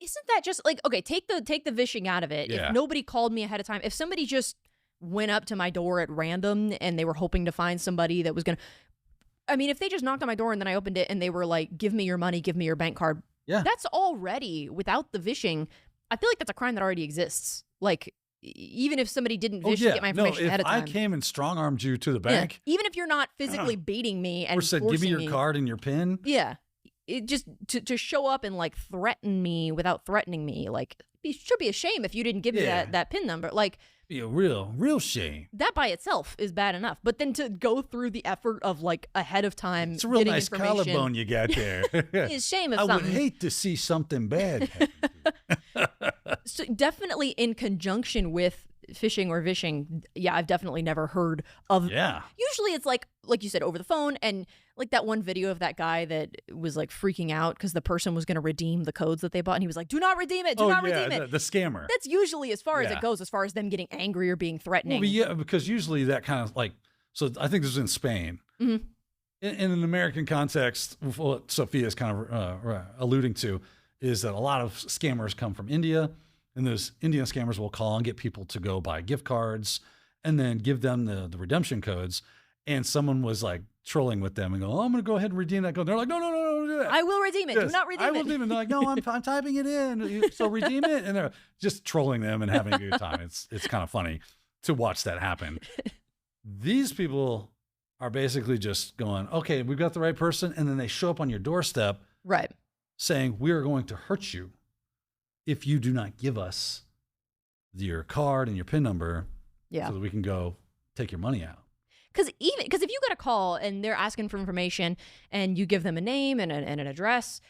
Isn't that just like, okay, take the vishing out of it. Yeah. If nobody called me ahead of time, if somebody just went up to my door at random and they were hoping to find somebody that was going to, I mean, if they just knocked on my door and then I opened it and they were like, give me your money, give me your bank card. Yeah. That's already, without the vishing, I feel like that's a crime that already exists. Like, even if somebody didn't vish to get my information ahead of time. I came and strong-armed you to the bank. Yeah. Even if you're not physically baiting me and or said, give me your card and your PIN. Yeah. It just, to show up and like threaten me without threatening me, like, it should be a shame if you didn't give me that PIN number. Like, be a real shame. That by itself is bad enough. But then to go through the effort of like ahead of time, it's a real nice collarbone you got there. Is shame of I something. would hate to see something bad happen. So definitely in conjunction with phishing or vishing, I've definitely never heard of. Yeah. Usually it's like you said, over the phone, and like that one video of that guy that was like freaking out because the person was going to redeem the codes that they bought, and he was like, "Do not redeem it. Do not redeem it." The scammer. That's usually as far as it goes, as far as them getting angry or being threatening. Well, yeah, because usually that kind of like, so I think this is in Spain. Mm-hmm. In an American context, what Sophia is kind of alluding to is that a lot of scammers come from India, and those Indian scammers will call and get people to go buy gift cards and then give them the redemption codes. And someone was like trolling with them and go, "Oh, I'm going to go ahead and redeem that code." They're like, no, do that. I will redeem it. Yes, Do not redeem it. I will redeem it. They're like, "No, I'm typing it in. So redeem it." And they're just trolling them and having a good time. It's kind of funny to watch that happen. These people are basically just going, "Okay, we've got the right person." And then they show up on your doorstep, right, saying, "We are going to hurt you if you do not give us your card and your PIN number so that we can go take your money out." Because if you get a call and they're asking for information and you give them a name and an address,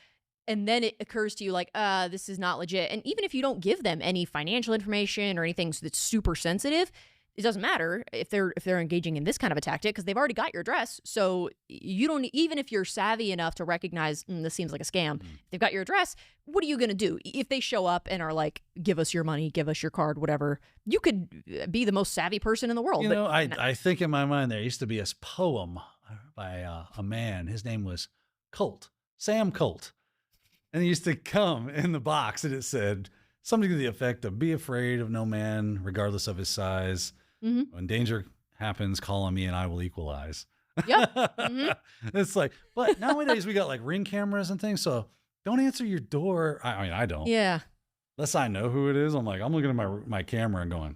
and then it occurs to you like, this is not legit. And even if you don't give them any financial information or anything that's super sensitive, it doesn't matter if they're engaging in this kind of a tactic because they've already got your address. So you don't, even if you're savvy enough to recognize this seems like a scam, if they've got your address, what are you going to do? If they show up and are like, "Give us your money, give us your card, whatever," you could be the most savvy person in the world. You know, I think in my mind there used to be a poem by a man. His name was Sam Colt. And he used to come in the box and it said something to the effect of, "Be afraid of no man, regardless of his size. Mm-hmm. When danger happens, call on me and I will equalize." Yep. Mm-hmm. It's like, but nowadays we got like Ring cameras and things. So don't answer your door. I mean, I don't. Yeah. Unless I know who it is. I'm looking at my camera and going,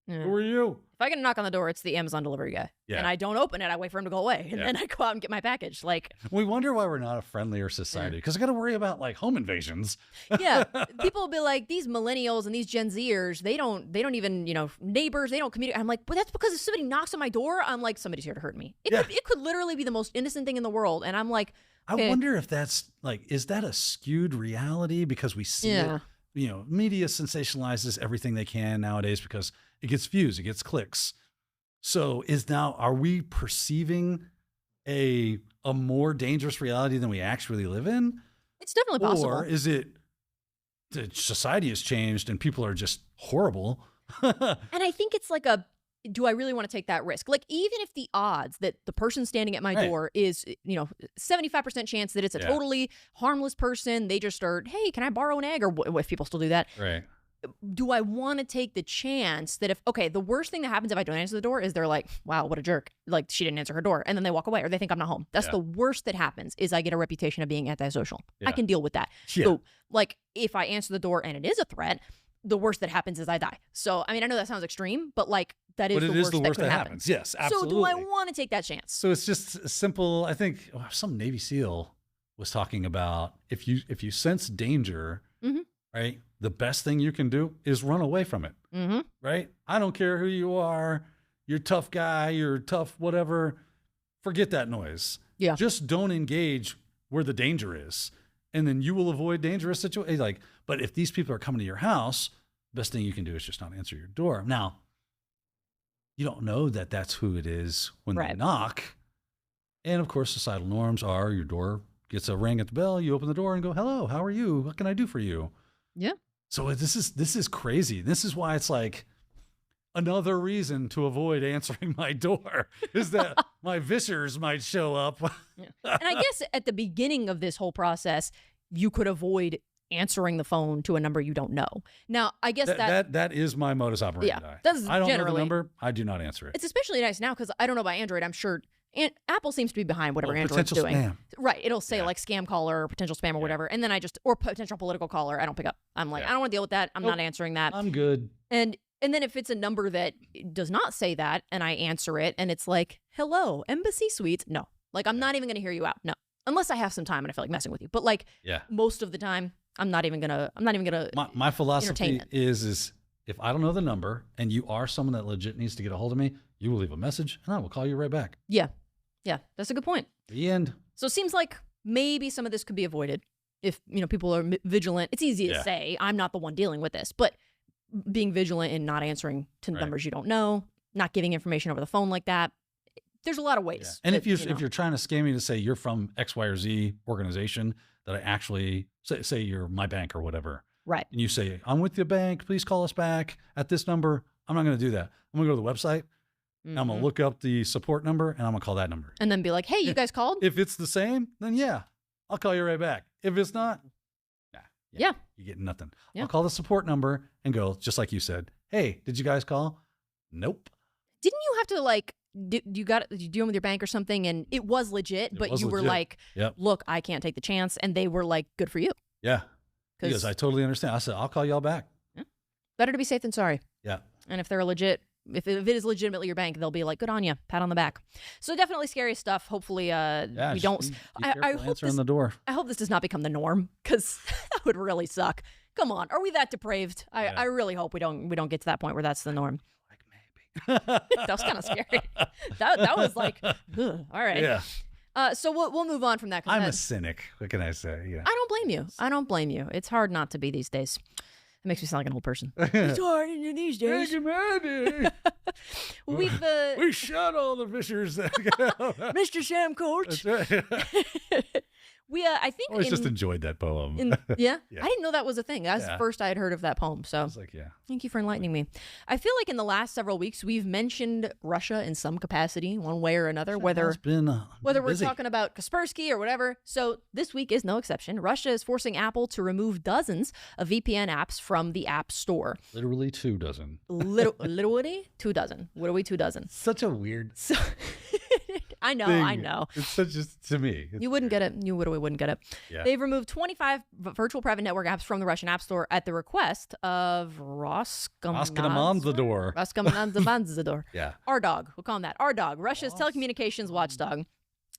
"Who are you?" If I get a knock on the door, it's the Amazon delivery guy. Yeah. And I don't open it. I wait for him to go away. And then I go out and get my package. Like, we wonder why we're not a friendlier society because I got to worry about like home invasions. Yeah. People will be like, these millennials and these Gen Zers, they don't even, neighbors, they don't communicate. I'm like, but that's because if somebody knocks on my door, I'm like, somebody's here to hurt me. It could literally be the most innocent thing in the world. And I'm like, okay. I wonder if that's like, is that a skewed reality because we see it? Media sensationalizes everything they can nowadays because it gets views, it gets clicks. So are we perceiving a more dangerous reality than we actually live in? It's definitely possible. Or is it that society has changed and people are just horrible? And I think it's like do I really want to take that risk? Like, even if the odds that the person standing at my door is, 75% chance that it's a totally harmless person, they just start, "Hey, can I borrow an egg?" Or if people still do that. Right. Do I want to take the chance that the worst thing that happens if I don't answer the door is they're like, "Wow, what a jerk. Like, she didn't answer her door." And then they walk away or they think I'm not home. That's the worst that happens is I get a reputation of being antisocial. Yeah. I can deal with that. Yeah. So like if I answer the door and it is a threat, the worst that happens is I die. So, I mean, I know that sounds extreme, but like that is the worst that happens. Yes, absolutely. So do I want to take that chance? So it's just simple. I think some Navy SEAL was talking about if you sense danger, right? The best thing you can do is run away from it, right? I don't care who you are. You're a tough guy. You're tough, whatever. Forget that noise. Yeah. Just don't engage where the danger is. and then you will avoid dangerous situations. Like, but if these people are coming to your house, best thing you can do is just not answer your door. Now, you don't know that that's who it is when they knock. And of course, societal norms are your door gets a ring at the bell, you open the door and go, hello, how are you? What can I do for you? Yeah. So this is crazy. This is why it's like another reason to avoid answering my door is that my vishers might show up. Yeah. And I guess at the beginning of this whole process, you could avoid answering the phone to a number you don't know. Now, I guess that is my modus operandi. Yeah, that's I don't know the generally number. I do not answer it. It's especially nice now because I don't know about Android. I'm sure Apple seems to be behind whatever Android's doing. Spam. Right. It'll say like scam caller or potential spam or whatever. And then or potential political caller. I don't pick up. I'm like, I don't want to deal with that. I'm not answering that. I'm good. And then if it's a number that does not say that and I answer it and it's like, hello, Embassy Suites. No, like I'm not even going to hear you out. No, unless I have some time and I feel like messing with you. But like most of the time, I'm not even gonna. My philosophy is if I don't know the number and you are someone that legit needs to get a hold of me, you will leave a message and I will call you right back. Yeah, that's a good point. The end. So it seems like maybe some of this could be avoided if people are vigilant. It's easy to say I'm not the one dealing with this, but being vigilant and not answering to numbers you don't know, not giving information over the phone like that. There's a lot of ways. Yeah. And if you're trying to scam me to say you're from X, Y, or Z organization that I actually say you're my bank or whatever. Right. And you say, I'm with the bank, please call us back at this number. I'm not going to do that. I'm going to go to the website. And I'm going to look up the support number and I'm going to call that number. And then be like, hey, you guys called? If it's the same, then I'll call you right back. If it's not, you get nothing. Yeah. I'll call the support number and go, just like you said, hey, did you guys call? Nope. Didn't you have to like, did you deal with your bank or something and it was legit, but you were like, look, I can't take the chance. And they were like, good for you. Yeah. Because I totally understand. I said, I'll call y'all back. Yeah. Better to be safe than sorry. Yeah. And if they're legit, if it is legitimately your bank, they'll be like, good on you, pat on the back. So definitely scary stuff. Hopefully we don't. I hope answering the door. I hope this does not become the norm because that would really suck. Come on. Are we that depraved? I really hope we don't get to that point where that's the norm. That was kind of scary. That was like, ugh, all right. Yeah. So we'll move on from that. I'm a cynic. What can I say? I don't blame you. I don't blame you. It's hard not to be these days. It makes me sound like an old person. It's hard these days. We shot all the fishers. Mr. Sam Coates. That's right. I think I just enjoyed that poem. Yeah? I didn't know that was a thing. That's the first I had heard of that poem. So I was like, thank you for enlightening me. I feel like in the last several weeks we've mentioned Russia in some capacity, one way or another, whether we're talking about Kaspersky or whatever. So this week is no exception. Russia is forcing Apple to remove dozens of VPN apps from the App Store. Literally 2 dozen. Literally 2 dozen. Literally 2 dozen. Such a weird. I know, thing. I know. It's such to me. You wouldn't get it. You literally wouldn't get it. Yeah. They've removed 25 virtual private network apps from the Russian App Store at the request of Roskomnadzor. Yeah. RDOG. We'll call him that. RDOG, Russia's telecommunications watchdog.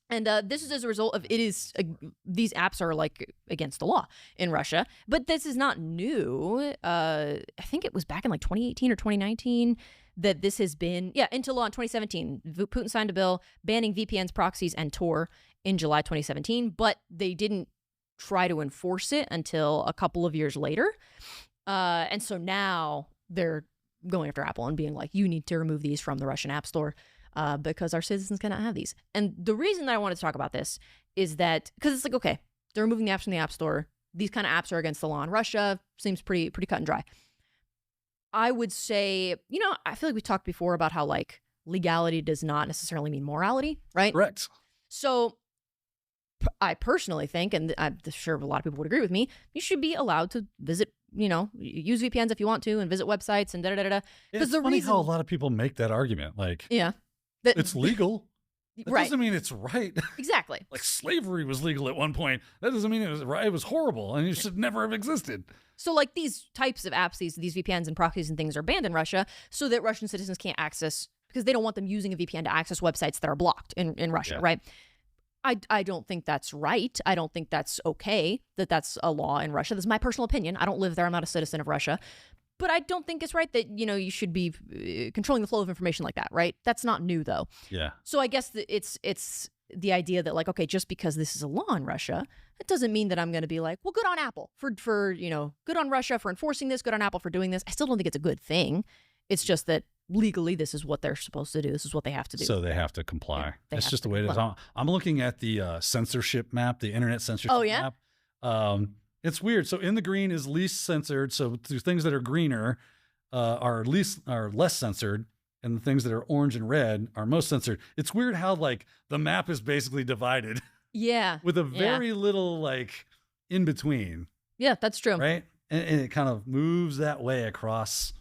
And this is as a result of these apps are like against the law in Russia. But this is not new. I think it was back in like 2018 or 2019 that this has been, into law in 2017. Putin signed a bill banning VPNs, proxies, and Tor in July 2017, but they didn't try to enforce it until a couple of years later. And so now they're going after Apple and being like, you need to remove these from the Russian App Store because our citizens cannot have these. And the reason that I wanted to talk about this is that, because it's like, okay, they're removing the apps from the App Store. These kind of apps are against the law in Russia. Seems pretty cut and dry. I would say, I feel like we talked before about how like legality does not necessarily mean morality, right? Correct. So I personally think, and I'm sure a lot of people would agree with me, you should be allowed to visit, use VPNs if you want to and visit websites and da-da-da-da. It's funny how a lot of people make that argument. Like, it's legal. That doesn't mean it's right. Exactly. Like slavery was legal at one point. That doesn't mean it was right. It was horrible and it should never have existed. So like these types of apps, these VPNs and proxies and things are banned in Russia so that Russian citizens can't access, because they don't want them using a VPN to access websites that are blocked in Russia, right? I don't think that's right. I don't think that's okay that that's a law in Russia. This is my personal opinion. I don't live there. I'm not a citizen of Russia. But I don't think it's right that, you should be controlling the flow of information like that, right? That's not new, though. Yeah. So I guess that it's the idea that like, okay, just because this is a law in Russia, it doesn't mean that I'm going to be like, well, good on Apple for good on Russia for enforcing this, good on Apple for doing this. I still don't think it's a good thing. It's just that legally, this is what they're supposed to do. This is what they have to do. So they have to comply. Yeah, it's just the way it is. I'm looking at the censorship map, the internet censorship map. It's weird. So in the green is least censored. So the things that are greener are less censored, and the things that are orange and red are most censored. It's weird how like the map is basically divided. Yeah. With a very little like in between. Yeah, that's true. Right? And it kind of moves that way across.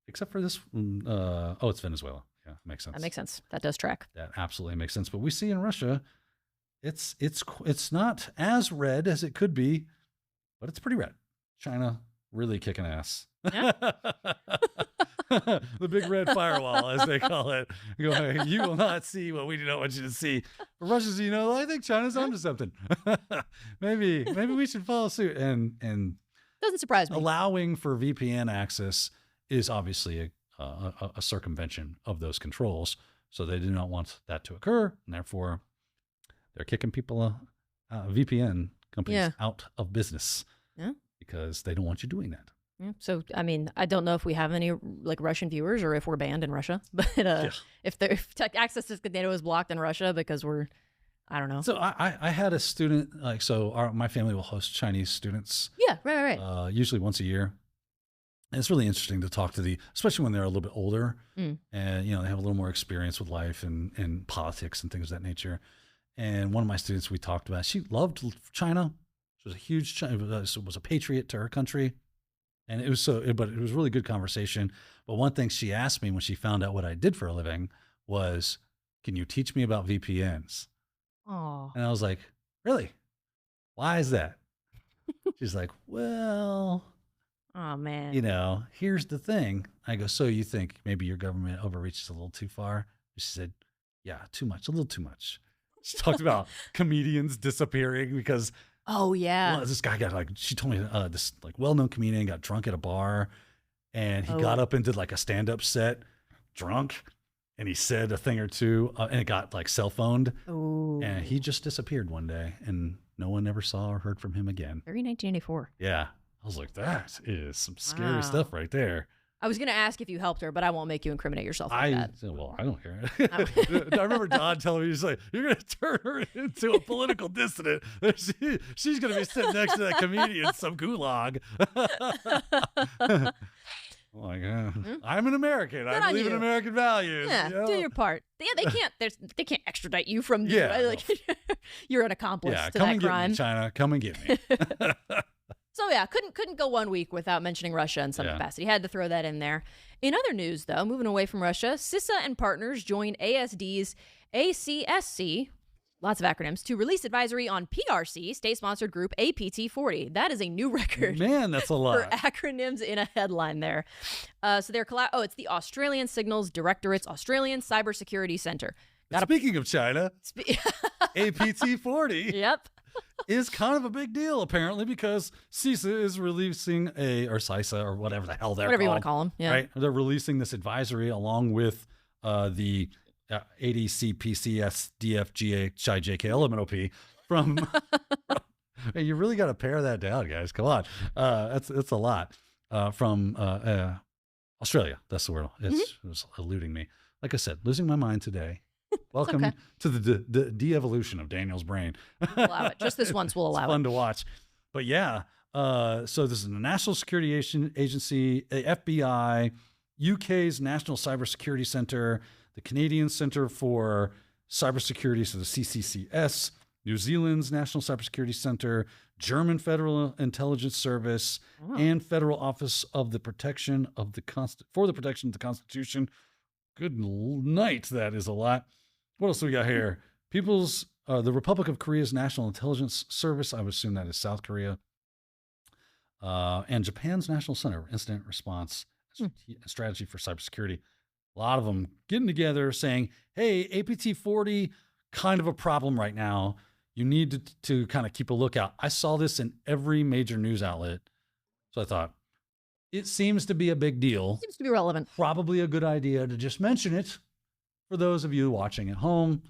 Except for this, it's Venezuela. Yeah, makes sense. That makes sense. That does track. That absolutely makes sense. But we see in Russia, it's not as red as it could be, but it's pretty red. China really kicking ass. Yeah. The big red firewall, as they call it. Going, you will not see what we do not want you to see. But Russia's, I think China's onto something. maybe we should follow suit. And doesn't surprise me. Allowing for VPN access is obviously a circumvention of those controls. So they do not want that to occur. And therefore, they're kicking people, VPN companies out of business because they don't want you doing that. Yeah. So, I mean, I don't know if we have any like Russian viewers or if we're banned in Russia, but if access to Technado is blocked in Russia because I don't know. So I had a student, my family will host Chinese students. Yeah, right. Usually once a year. And it's really interesting to talk to especially when they're a little bit older and, they have a little more experience with life and politics and things of that nature. And one of my students we talked about, she loved China. She was a huge, was a patriot to her country. And it was but it was really good conversation. But one thing she asked me when she found out what I did for a living was, can you teach me about VPNs? Oh. And I was like, really? Why is that? She's like, well, oh man, here's the thing. I go, so you think maybe your government overreaches a little too far? She said, yeah, too much, a little too much. She talked about comedians disappearing because this guy got she told me this well-known comedian got drunk at a bar and he got up and did a stand-up set drunk and he said a thing or two and it got cell phoned. Ooh. And he just disappeared one day and no one ever saw or heard from him again. Very 1984. Yeah. I was like, that is some scary stuff right there. I was going to ask if you helped her, but I won't make you incriminate yourself like that. Well, I don't care. I remember Don telling me, he's like, you're going to turn her into a political dissident. She's going to be sitting next to that comedian in some gulag. I'm an American. I believe in American values. Yeah, do your part. Yeah, they can't extradite you from you're an accomplice to that crime. Get me, China, come and get me. So couldn't go 1 week without mentioning Russia in some capacity. Had to throw that in there. In other news, though, moving away from Russia, CISA and partners joined ASD's ACSC, lots of acronyms, to release advisory on PRC, state-sponsored group APT40. That is a new record. Man, that's a lot. For acronyms in a headline there. So they're it's the Australian Signals Directorate's Australian Cybersecurity Center. Speaking of China, APT40. Yep. Is kind of a big deal, apparently, because CISA is releasing or CISA or whatever the hell they're whatever called, you want to call them. Yeah. Right? They're releasing this advisory along with the ADCPCSDFGHIJKLMNOP from. Hey, you really got to pare that down, guys. Come on. That's a lot. From Australia. That's the word. It was eluding me. Like I said, losing my mind today. Welcome to the de-evolution of Daniel's brain. Allow it. Just this once we'll allow it. It's fun to watch. But so this is the National Security Agency, the FBI, UK's National Cybersecurity Center, the Canadian Centre for Cybersecurity, so the CCCS, New Zealand's National Cybersecurity Center, German Federal Intelligence Service, and Federal Office of the Protection of the Constitution. Good night. That is a lot. What else do we got here? The Republic of Korea's National Intelligence Service. I would assume that is South Korea. And Japan's National Center for Incident Response and Strategy for Cybersecurity. A lot of them getting together saying, hey, APT40, kind of a problem right now. You need to kind of keep a lookout. I saw this in every major news outlet. So I thought, it seems to be a big deal. Seems to be relevant. Probably a good idea to just mention it for those of you watching at home.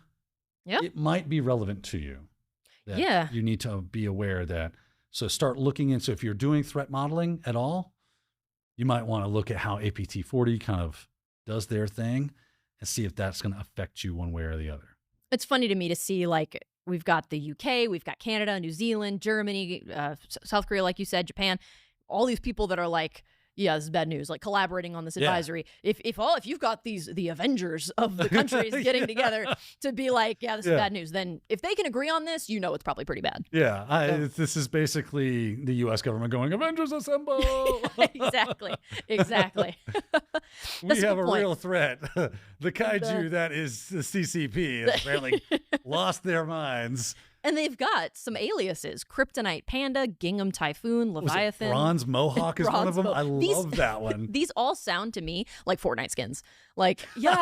it might be relevant to you. Yeah. You need to be aware that. So start looking into, if you're doing threat modeling at all, you might want to look at how APT40 kind of does their thing and see if that's going to affect you one way or the other. It's funny to me to see, like, we've got the UK, we've got Canada, New Zealand, Germany, South Korea, like you said, Japan, all these people that are like, yeah, this is bad news, like collaborating on this advisory. If you've got the Avengers of the countries getting together to be like, yeah, this is bad news, then if they can agree on this, it's probably pretty bad. Yeah, this is basically the U.S. government going, Avengers assemble! Exactly. We have a real threat. The kaiju that is the CCP has apparently lost their minds. And they've got some aliases: Kryptonite Panda, Gingham Typhoon, Leviathan. Bronze Mohawk is one of them. I love that one. These all sound to me like Fortnite skins. Like, yeah,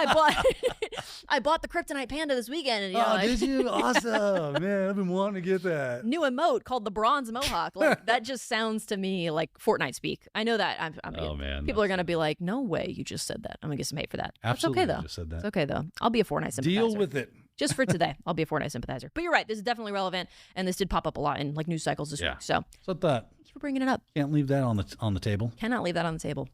I bought the Kryptonite Panda this weekend. And, did you? Awesome, man! I've been wanting to get that new emote called the Bronze Mohawk. Like, that just sounds to me like Fortnite speak. I know that. Man, people are gonna be like, "No way, you just said that." I'm gonna get some hate for that. Absolutely, it's okay though. Just said that. It's okay though. I'll be a Fortnite sympathizer. Deal with it. Just for today, I'll be a Fortnite sympathizer. But you're right, this is definitely relevant, and this did pop up a lot in like news cycles this week. So I thought, thank you for bringing it up. Can't leave that on the table. Cannot leave that on the table.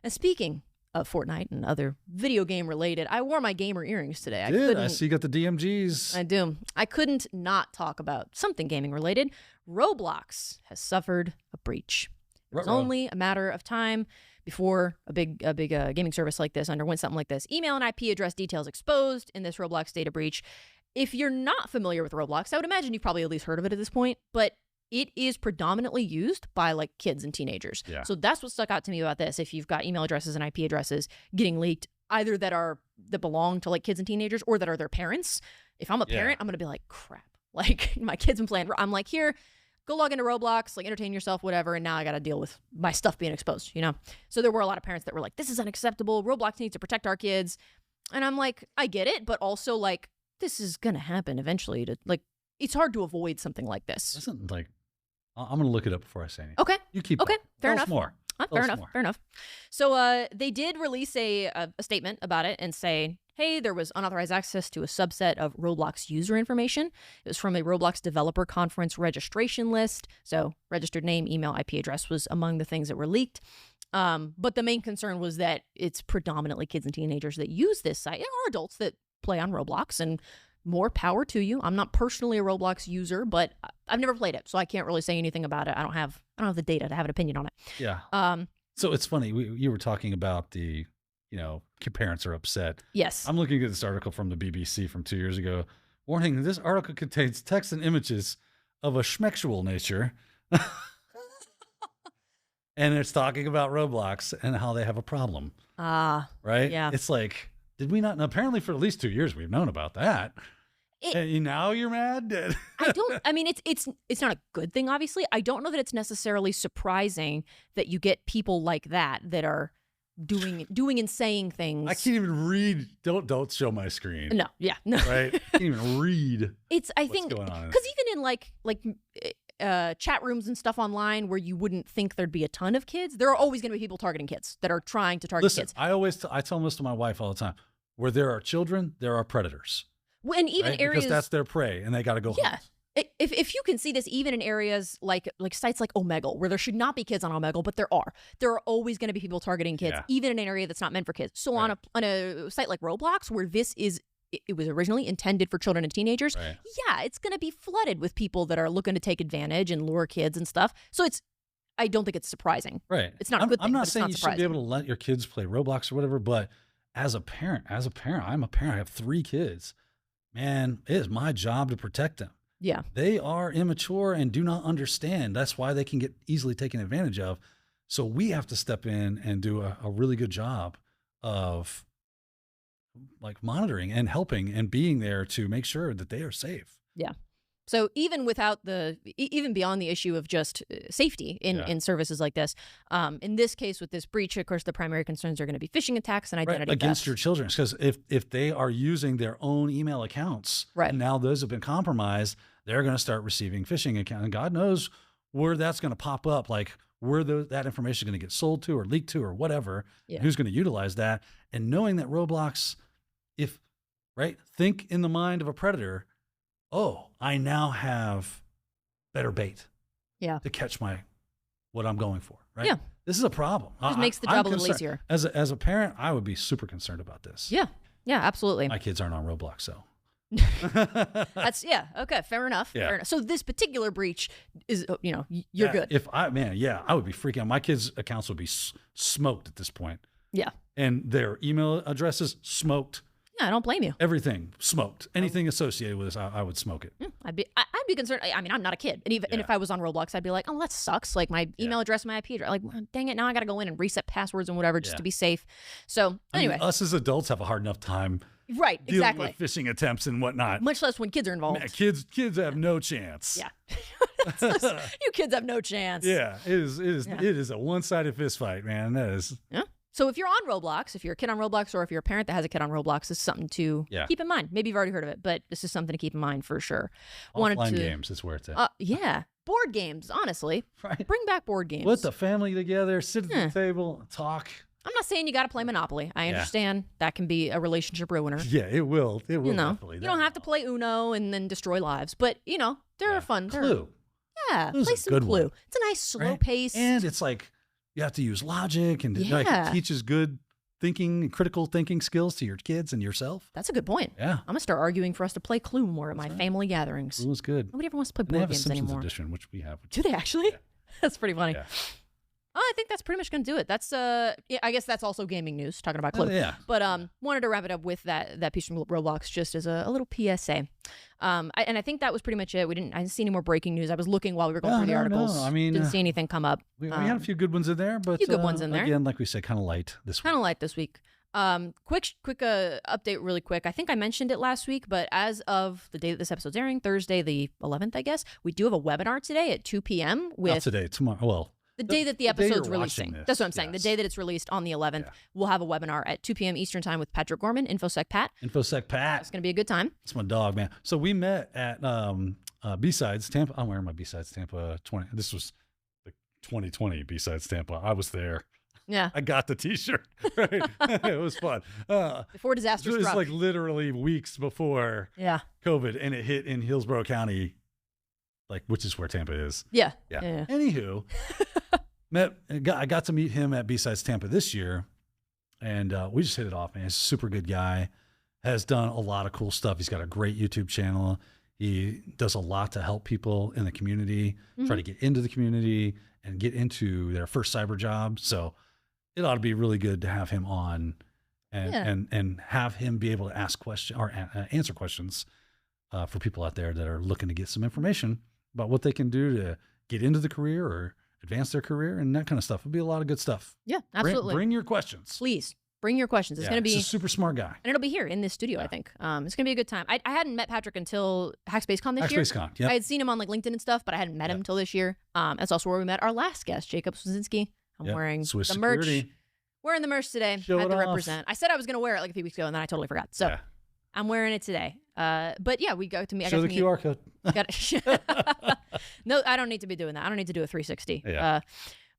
And speaking of Fortnite and other video game related, I wore my gamer earrings today. I see you got the DMGs. I do. I couldn't not talk about something gaming related. Roblox has suffered a breach. It was only a matter of time before a big gaming service like this underwent something like this. Email and IP address details exposed in this Roblox data breach. If you're not familiar with Roblox, I would imagine you've probably at least heard of it at this point, but it is predominantly used by like kids and teenagers. Yeah. So that's what stuck out to me about this. If you've got email addresses and IP addresses getting leaked, either that belong to like kids and teenagers or that are their parents. If I'm a parent, I'm going to be like, crap. Like, my kid's been playing. I'm like, here, go log into Roblox, like entertain yourself, whatever. And now I got to deal with my stuff being exposed, So there were a lot of parents that were like, this is unacceptable. Roblox needs to protect our kids. And I'm like, I get it. But also like, this is going to happen eventually. It's hard to avoid something like this. Isn't like, I'm going to look it up before I say anything. Okay. You keep Okay. Going. Fair Tell enough. us more. Fair enough. So they did release a statement about it and say, hey, there was unauthorized access to a subset of Roblox user information. It was from a Roblox developer conference registration list. So registered name, email, IP address was among the things that were leaked. But the main concern was that it's predominantly kids and teenagers that use this site. There are adults that play on Roblox, and more power to you. I'm not personally a Roblox user, but I've never played it, so I can't really say anything about it. I don't have the data to have an opinion on it. Yeah. So it's funny. You were talking about the, your parents are upset. Yes. I'm looking at this article from the BBC from 2 years ago. Warning, this article contains text and images of a schmexual nature. And it's talking about Roblox and how they have a problem. Right? Yeah. It's like, did we not? And apparently for at least 2 years, we've known about that. And now you're mad? It's not a good thing, obviously. I don't know that it's necessarily surprising that you get people like that are doing and saying things. I can't even read. Don't show my screen. No, yeah, no. Right? I can't even read. I think because even in like chat rooms and stuff online where you wouldn't think there'd be a ton of kids, there are always going to be people targeting kids that are trying to target kids. I tell this to my wife all the time. Where there are children, there are predators. And even areas, because that's their prey, and they got to go. Yeah. If you can see this even in areas like sites like Omegle, where there should not be kids on Omegle, but there are always going to be people targeting kids, even in an area that's not meant for kids. So on a site like Roblox, where it was originally intended for children and teenagers, it's going to be flooded with people that are looking to take advantage and lure kids and stuff. So I don't think it's surprising. Right. It's not a good thing. I'm not saying you should be able to let your kids play Roblox or whatever, but as a parent, I'm a parent. I have 3 kids. Man, it is my job to protect them. Yeah. They are immature and do not understand. That's why they can get easily taken advantage of. So we have to step in and do a really good job of like monitoring and helping and being there to make sure that they are safe. Yeah. So even beyond the issue of just safety in services like this, in this case with this breach, of course, the primary concerns are going to be phishing attacks and identity against theft. your children. Because if they are using their own email accounts, and now those have been compromised, they're going to start receiving phishing accounts. And God knows where that's going to pop up, like where that information is going to get sold to or leaked to or whatever, who's going to utilize that. And knowing that Roblox, think in the mind of a predator, oh, I now have better bait to catch what I'm going for, right? Yeah. This is a problem. It just makes the job a little easier. As a parent, I would be super concerned about this. Yeah. Yeah, absolutely. My kids aren't on Roblox, so. Okay, fair enough. Yeah. Fair enough. So this particular breach is, you're good. I would be freaking out. My kids' accounts would be smoked at this point. Yeah. And their email addresses smoked. Yeah, I don't blame you. Everything smoked. Anything associated with this, I would smoke it. I'd be concerned. I mean, I'm not a kid, and even if I was on Roblox, I'd be like, oh, that sucks. Like my email address, my IP address. Like, dang it, now I got to go in and reset passwords and whatever just to be safe. So anyway, us as adults have a hard enough time. Right, dealing with phishing attempts and whatnot. Much less when kids are involved. Man, kids have no chance. Yeah. You kids have no chance. Yeah, it is a one-sided fist fight, man. That is. Yeah. So if you're on Roblox, if you're a kid on Roblox, or if you're a parent that has a kid on Roblox, this is something to keep in mind. Maybe you've already heard of it, but this is something to keep in mind for sure. Offline games is where it's at. Yeah. Board games, honestly. Right. Bring back board games. Put the family together, sit at the table, talk. I'm not saying you got to play Monopoly. I understand that can be a relationship ruiner. Yeah, it will. It will. Definitely. You don't have to play Uno and then destroy lives, but there are fun. Clue. Play some Clue. One. It's a nice slow pace, and it's like you have to use logic, and it teaches good thinking, critical thinking skills to your kids and yourself. That's a good point. Yeah, I'm gonna start arguing for us to play Clue more at my family gatherings. Clue is good. Nobody ever wants to play board games anymore. They have a Simpsons edition, which we have. Do they actually? Yeah. That's pretty funny. Yeah. I think that's pretty much going to do it. That's I guess that's also gaming news, talking about Clue. Yeah. But wanted to wrap it up with that piece from Roblox just as a little PSA. And I think that was pretty much it. I didn't see any more breaking news. I was looking while we were going through the articles. No. I mean, didn't see anything come up. We had a few good ones in there, but a few good ones in there. Again, like we said, kind of light this week. Quick update really quick. I think I mentioned it last week, but as of the day that this episode's airing, Thursday the 11th, I guess, we do have a webinar today at 2 p.m. Not today, tomorrow. Well, the day that the episode's releasing. That's what I'm saying. Yes. The day that it's released on the 11th, we'll have a webinar at 2 p.m. Eastern time with Patrick Gorman, InfoSec Pat. InfoSec Pat. It's going to be a good time. It's my dog, man. So we met at B-Sides Tampa. I'm wearing my B-Sides Tampa 20. This was the 2020 B-Sides Tampa. I was there. Yeah. I got the t-shirt. Right? It was fun. Before disaster struck. It was like literally weeks before COVID, and it hit in Hillsborough County, which is where Tampa is. Yeah. Anywho, I got to meet him at B-Sides Tampa this year, and we just hit it off, man. He's a super good guy, has done a lot of cool stuff. He's got a great YouTube channel. He does a lot to help people in the community, try to get into the community and get into their first cyber job. So it ought to be really good to have him on and have him be able to ask questions or answer questions for people out there that are looking to get some information about what they can do to get into the career or advance their career and that kind of stuff. It'll be a lot of good stuff. Yeah, absolutely. Bring your questions. Please bring your questions. It's going to be a super smart guy. And it'll be here in this studio, I think. It's going to be a good time. I hadn't met Patrick until HackSpaceCon this year. HackSpaceCon, yeah. I had seen him on LinkedIn and stuff, but I hadn't met him until this year. That's also where we met our last guest, Jacob Swazinski. I'm wearing Swiss the merch. Security. Wearing the merch today. Show I had it to off. represent. I said I was going to wear it a few weeks ago, and then I totally forgot. So I'm wearing it today. But yeah, we go to meet. Show the QR code. No, I don't need to be doing that. I don't need to do a 360. Yeah.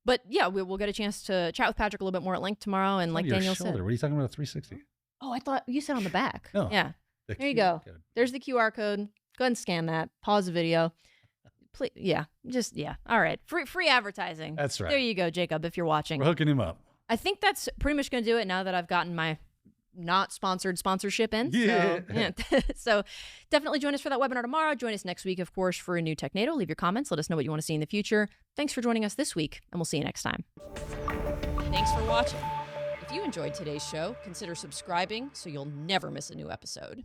But yeah, we'll get a chance to chat with Patrick a little bit more at length tomorrow. And like Daniel said. What are you talking about, a 360? Oh, I thought you said on the back. No. Yeah. There you go. Code. There's the QR code. Go ahead and scan that. Pause the video. Please, all right. Free advertising. That's right. There you go, Jacob, if you're watching. We're hooking him up. I think that's pretty much going to do it now that I've gotten my not sponsored sponsorship in. Yeah. So definitely join us for that webinar tomorrow. Join us next week, of course, for a new Technado. Leave your comments. Let us know what you want to see in the future. Thanks for joining us this week, and we'll see you next time. Thanks for watching. If you enjoyed today's show, consider subscribing so you'll never miss a new episode.